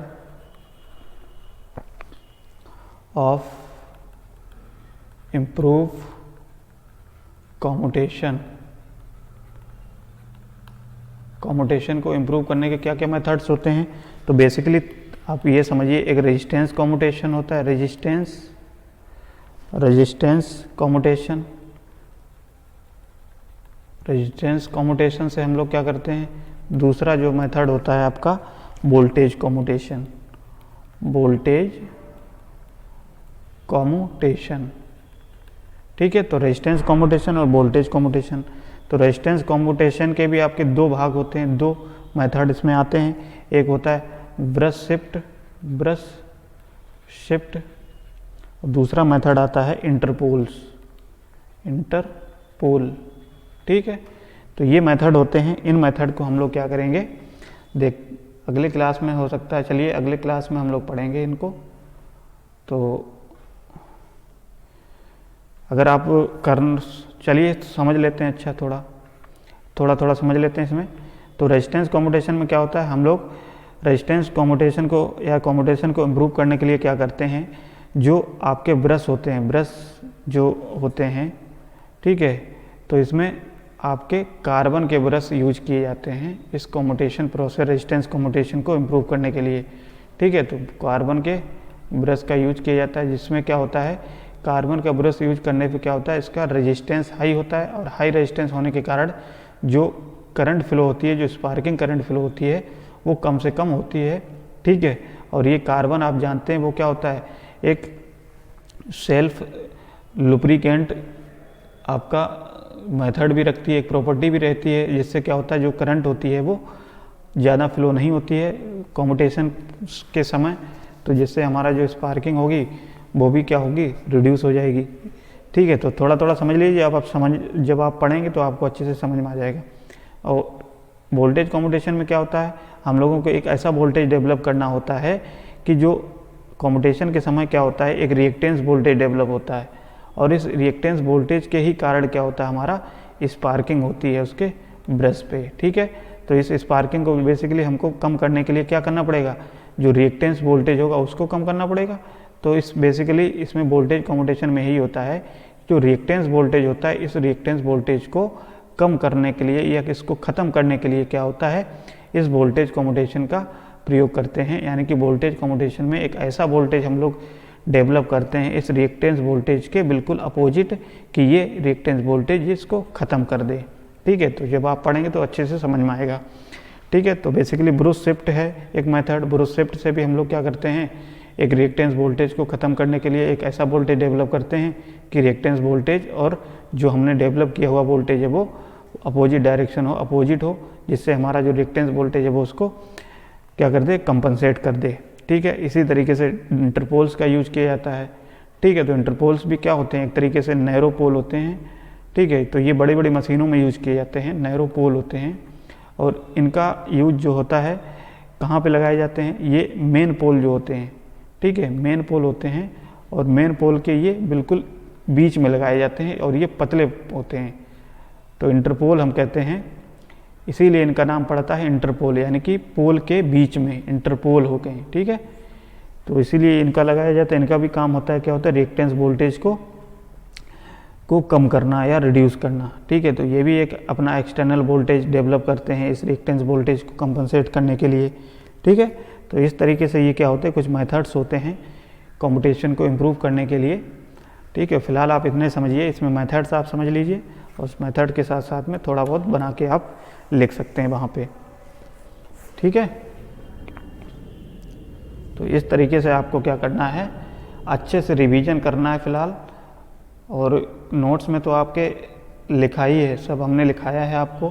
S1: of improve commutation. Commutation को इम्प्रूव करने के क्या क्या मेथड्स होते हैं, तो बेसिकली आप ये समझिए, एक रेजिस्टेंस कॉम्यूटेशन होता है, रेजिस्टेंस कॉम्यूटेशन से हम लोग क्या करते हैं। दूसरा जो मेथड होता है आपका वोल्टेज कॉम्यूटेशन। ठीक है, तो रेजिस्टेंस कॉम्यूटेशन और वोल्टेज कॉम्यूटेशन। तो रेजिस्टेंस कॉम्यूटेशन के भी आपके दो भाग होते हैं, दो मेथड इसमें आते हैं। एक होता है ब्रश शिफ्ट, और दूसरा मेथड आता है इंटरपोल। ठीक है, तो ये मेथड होते हैं। इन मेथड को हम लोग क्या करेंगे, अगले क्लास में हो सकता है, चलिए अगले क्लास में हम लोग पढ़ेंगे इनको। तो अगर आप चलिए समझ लेते हैं, अच्छा थोड़ा समझ लेते हैं इसमें। तो रेजिस्टेंस कॉम्यूटेशन में क्या होता है, हम लोग रेजिस्टेंस कॉम्यूटेशन को या कॉम्यूटेशन को इम्प्रूव करने के लिए क्या करते हैं, जो आपके ब्रश होते हैं, ठीक है, तो इसमें आपके कार्बन के ब्रश यूज किए जाते हैं इस कॉम्यूटेशन प्रोसेस, रेजिस्टेंस कॉम्यूटेशन को इम्प्रूव करने के लिए। ठीक है, तो कार्बन के ब्रश का यूज किया जाता है, जिसमें क्या होता है, कार्बन का ब्रश यूज करने पे क्या होता है, इसका रेजिस्टेंस हाई होता है, और हाई रेजिस्टेंस होने के कारण जो करंट फ्लो होती है, जो स्पार्किंग करंट फ्लो होती है, वो कम से कम होती है। ठीक है, और ये कार्बन आप जानते हैं वो क्या होता है, एक सेल्फ लुब्रिकेंट आपका मेथड भी रखती है, एक प्रॉपर्टी भी रहती है, जिससे क्या होता है, जो करंट होती है वो ज़्यादा फ्लो नहीं होती है कॉम्यूटेशन के समय, तो जिससे हमारा जो स्पार्किंग होगी वो भी क्या होगी, रिड्यूस हो जाएगी। ठीक है, तो थोड़ा समझ लीजिए, जब आप पढ़ेंगे तो आपको अच्छे से समझ में आ जाएगा। और वोल्टेज कॉम्यूटेशन में क्या होता है, हम लोगों को एक ऐसा वोल्टेज डेवलप करना होता है कि जो कॉम्यूटेशन के समय क्या होता है, एक रिएक्टेंस वोल्टेज डेवलप होता है, और इस रिएक्टेंस वोल्टेज के ही कारण क्या होता है, हमारा स्पार्किंग होती है उसके ब्रश पे। ठीक है, तो इस स्पार्किंग को बेसिकली हमको कम करने के लिए क्या करना पड़ेगा, जो रिएक्टेंस वोल्टेज होगा उसको कम करना पड़ेगा। तो बेसिकली इसमें वोल्टेज कॉम्यूटेशन में ही होता है, जो रिएक्टेंस वोल्टेज होता है, इस रिएक्टेंस वोल्टेज को कम करने के लिए या इसको ख़त्म करने के लिए क्या होता है, इस वोल्टेज कॉम्यूटेशन का प्रयोग करते हैं। यानी कि वोल्टेज कॉम्यूटेशन में एक ऐसा वोल्टेज हम लोग डेवलप करते हैं इस रिएक्टेंस वोल्टेज के बिल्कुल अपोजिट, कि ये रिएक्टेंस वोल्टेज इसको ख़त्म कर दे। ठीक है, तो जब आप पढ़ेंगे तो अच्छे से समझ में आएगा। ठीक है, तो बेसिकली ब्रूस शिफ्ट है एक मेथड। ब्रूस शिफ्ट से भी हम लोग क्या करते हैं, एक रिएक्टेंस वोल्टेज को ख़त्म करने के लिए एक ऐसा वोल्टेज डेवलप करते हैं कि रिएक्टेंस वोल्टेज और जो हमने डेवलप किया हुआ वोल्टेज है वो अपोजिट डायरेक्शन हो, अपोजिट हो, जिससे हमारा जो रिएक्टेंस वोल्टेज है वो उसको क्या कर दे, कंपनसेट कर दे। ठीक है, इसी तरीके से इंटरपोल्स का यूज किया जाता है। ठीक है, तो इंटरपोल्स भी क्या होते हैं, एक तरीके से नैरो पोल होते हैं। ठीक है। तो ये बड़ी बड़ी मशीनों में यूज किए जाते हैं, नैरो पोल होते हैं, और इनका यूज जो होता है कहाँ पे लगाए जाते हैं, ये मेन पोल जो होते हैं, ठीक है, मेन पोल होते हैं, और मेन पोल के ये बिल्कुल बीच में लगाए जाते हैं, और ये पतले होते हैं, तो इंटरपोल हम कहते हैं, इसीलिए इनका नाम पड़ता है इंटरपोल, यानी कि पोल के बीच में इंटरपोल हो गए, ठीक है। तो इसीलिए इनका लगाया जाता है। इनका भी काम होता है, क्या होता है, रिएक्टेंस वोल्टेज को कम करना या रिड्यूस करना, ठीक है। तो ये भी एक अपना एक्सटर्नल वोल्टेज डेवलप करते हैं इस रिएक्टेंस वोल्टेज को कंपनसेट करने के लिए, ठीक है। तो इस तरीके से ये क्या होते हैं, कुछ मेथड्स होते हैं कॉम्पिटिशन को इम्प्रूव करने के लिए, ठीक है। फिलहाल आप इतने समझिए, इसमें मेथड्स आप समझ लीजिए, और उस मेथड के साथ साथ में थोड़ा बहुत बना के आप लिख सकते हैं वहाँ पे, ठीक है। तो इस तरीके से आपको क्या करना है, अच्छे से रिवीजन करना है फिलहाल। और नोट्स में तो आपके लिखा ही है, सब हमने लिखाया है आपको,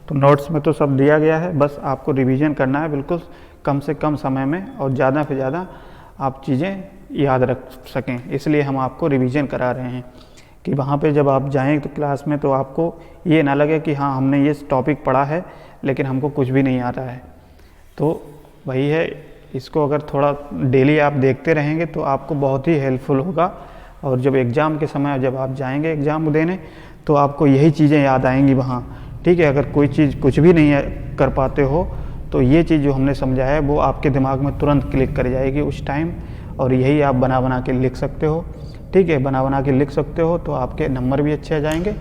S1: तो नोट्स में तो सब दिया गया है, बस आपको रिवीजन करना है बिल्कुल कम से कम समय में, और ज़्यादा से ज़्यादा आप चीज़ें याद रख सकें, इसलिए हम आपको रिवीजन करा रहे हैं कि वहाँ पे जब आप जाएं तो क्लास में तो आपको ये ना लगे कि हाँ हमने ये टॉपिक पढ़ा है लेकिन हमको कुछ भी नहीं आ रहा है। तो वही है, इसको अगर थोड़ा डेली आप देखते रहेंगे तो आपको बहुत ही हेल्पफुल होगा, और जब एग्ज़ाम के समय जब आप जाएंगे एग्ज़ाम देने तो आपको यही चीज़ें याद आएंगी वहाँ, ठीक है। अगर कोई चीज़ कुछ भी नहीं कर पाते हो तो ये चीज़ जो हमने समझाया है वो आपके दिमाग में तुरंत क्लिक कर जाएगी उस टाइम, और यही आप बना बना के लिख सकते हो, ठीक है। बना बना के लिख सकते हो तो आपके नंबर भी अच्छे आ जाएंगे,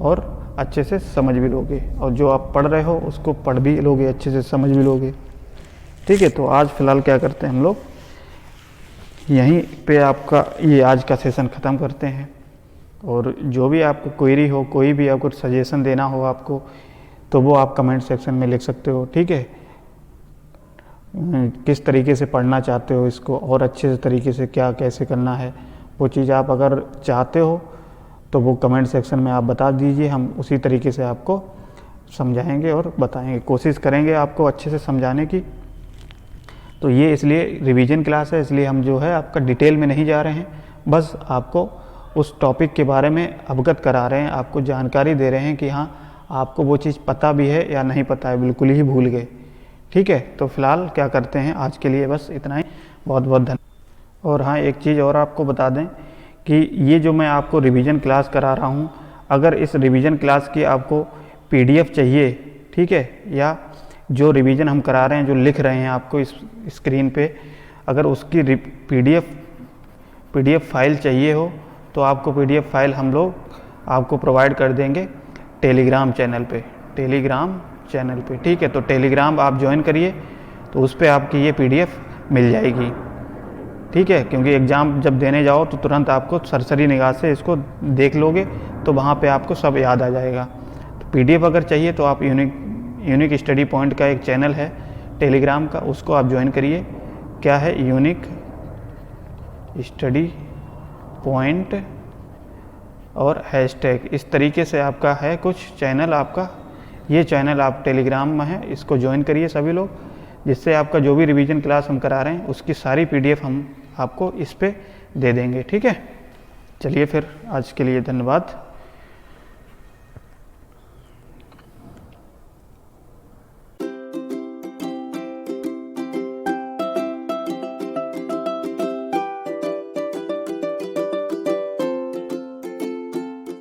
S1: और अच्छे से समझ भी लोगे, और जो आप पढ़ रहे हो उसको पढ़ भी लोगे, अच्छे से समझ भी लोगे, ठीक है। तो आज फिलहाल क्या करते हैं हम लोग, यहीं पे आपका ये आज का सेशन ख़त्म करते हैं, और जो भी आपको क्वेरी हो, कोई भी आपको सजेशन देना हो आपको, तो वो आप कमेंट सेक्शन में लिख सकते हो, ठीक है। किस तरीके से पढ़ना चाहते हो इसको, और अच्छे से तरीके से क्या कैसे करना है, वो चीज़ आप अगर चाहते हो तो वो कमेंट सेक्शन में आप बता दीजिए, हम उसी तरीके से आपको समझाएंगे और बताएंगे, कोशिश करेंगे आपको अच्छे से समझाने की। तो ये इसलिए रिवीजन क्लास है, इसलिए हम जो है आपका डिटेल में नहीं जा रहे हैं, बस आपको उस टॉपिक के बारे में अवगत करा रहे हैं, आपको जानकारी दे रहे हैं कि हाँ आपको वो चीज़ पता भी है या नहीं पता है, बिल्कुल ही भूल गए, ठीक है। तो फिलहाल क्या करते हैं, आज के लिए बस इतना ही, बहुत बहुत धन्यवाद। और हाँ, एक चीज़ और आपको बता दें कि ये जो मैं आपको रिवीजन क्लास करा रहा हूँ, अगर इस रिवीजन क्लास की आपको PDF चाहिए, ठीक है, या जो रिवीजन हम करा रहे हैं, जो लिख रहे हैं आपको इस स्क्रीन पे, अगर उसकी PDF फाइल चाहिए हो तो आपको PDF फाइल हम लोग आपको प्रोवाइड कर देंगे टेलीग्राम चैनल पे, ठीक है। तो टेलीग्राम आप ज्वाइन करिए, तो उस पर आपकी ये PDF मिल जाएगी, ठीक है। क्योंकि एग्ज़ाम जब देने जाओ तो तुरंत आपको सरसरी निगाह से इसको देख लोगे, तो वहाँ पे आपको सब याद आ जाएगा। तो PDF अगर चाहिए तो आप यूनिक स्टडी पॉइंट का एक चैनल है टेलीग्राम का, उसको आप ज्वाइन करिए। क्या है, यूनिक स्टडी पॉइंट और हैशटैग, इस तरीके से आपका है कुछ चैनल आपका, ये चैनल आप टेलीग्राम में है, इसको ज्वाइन करिए सभी लोग, जिससे आपका जो भी रिवीजन क्लास हम करा रहे हैं उसकी सारी PDF हम आपको इस पे दे देंगे, ठीक है। चलिए फिर आज के लिए धन्यवाद।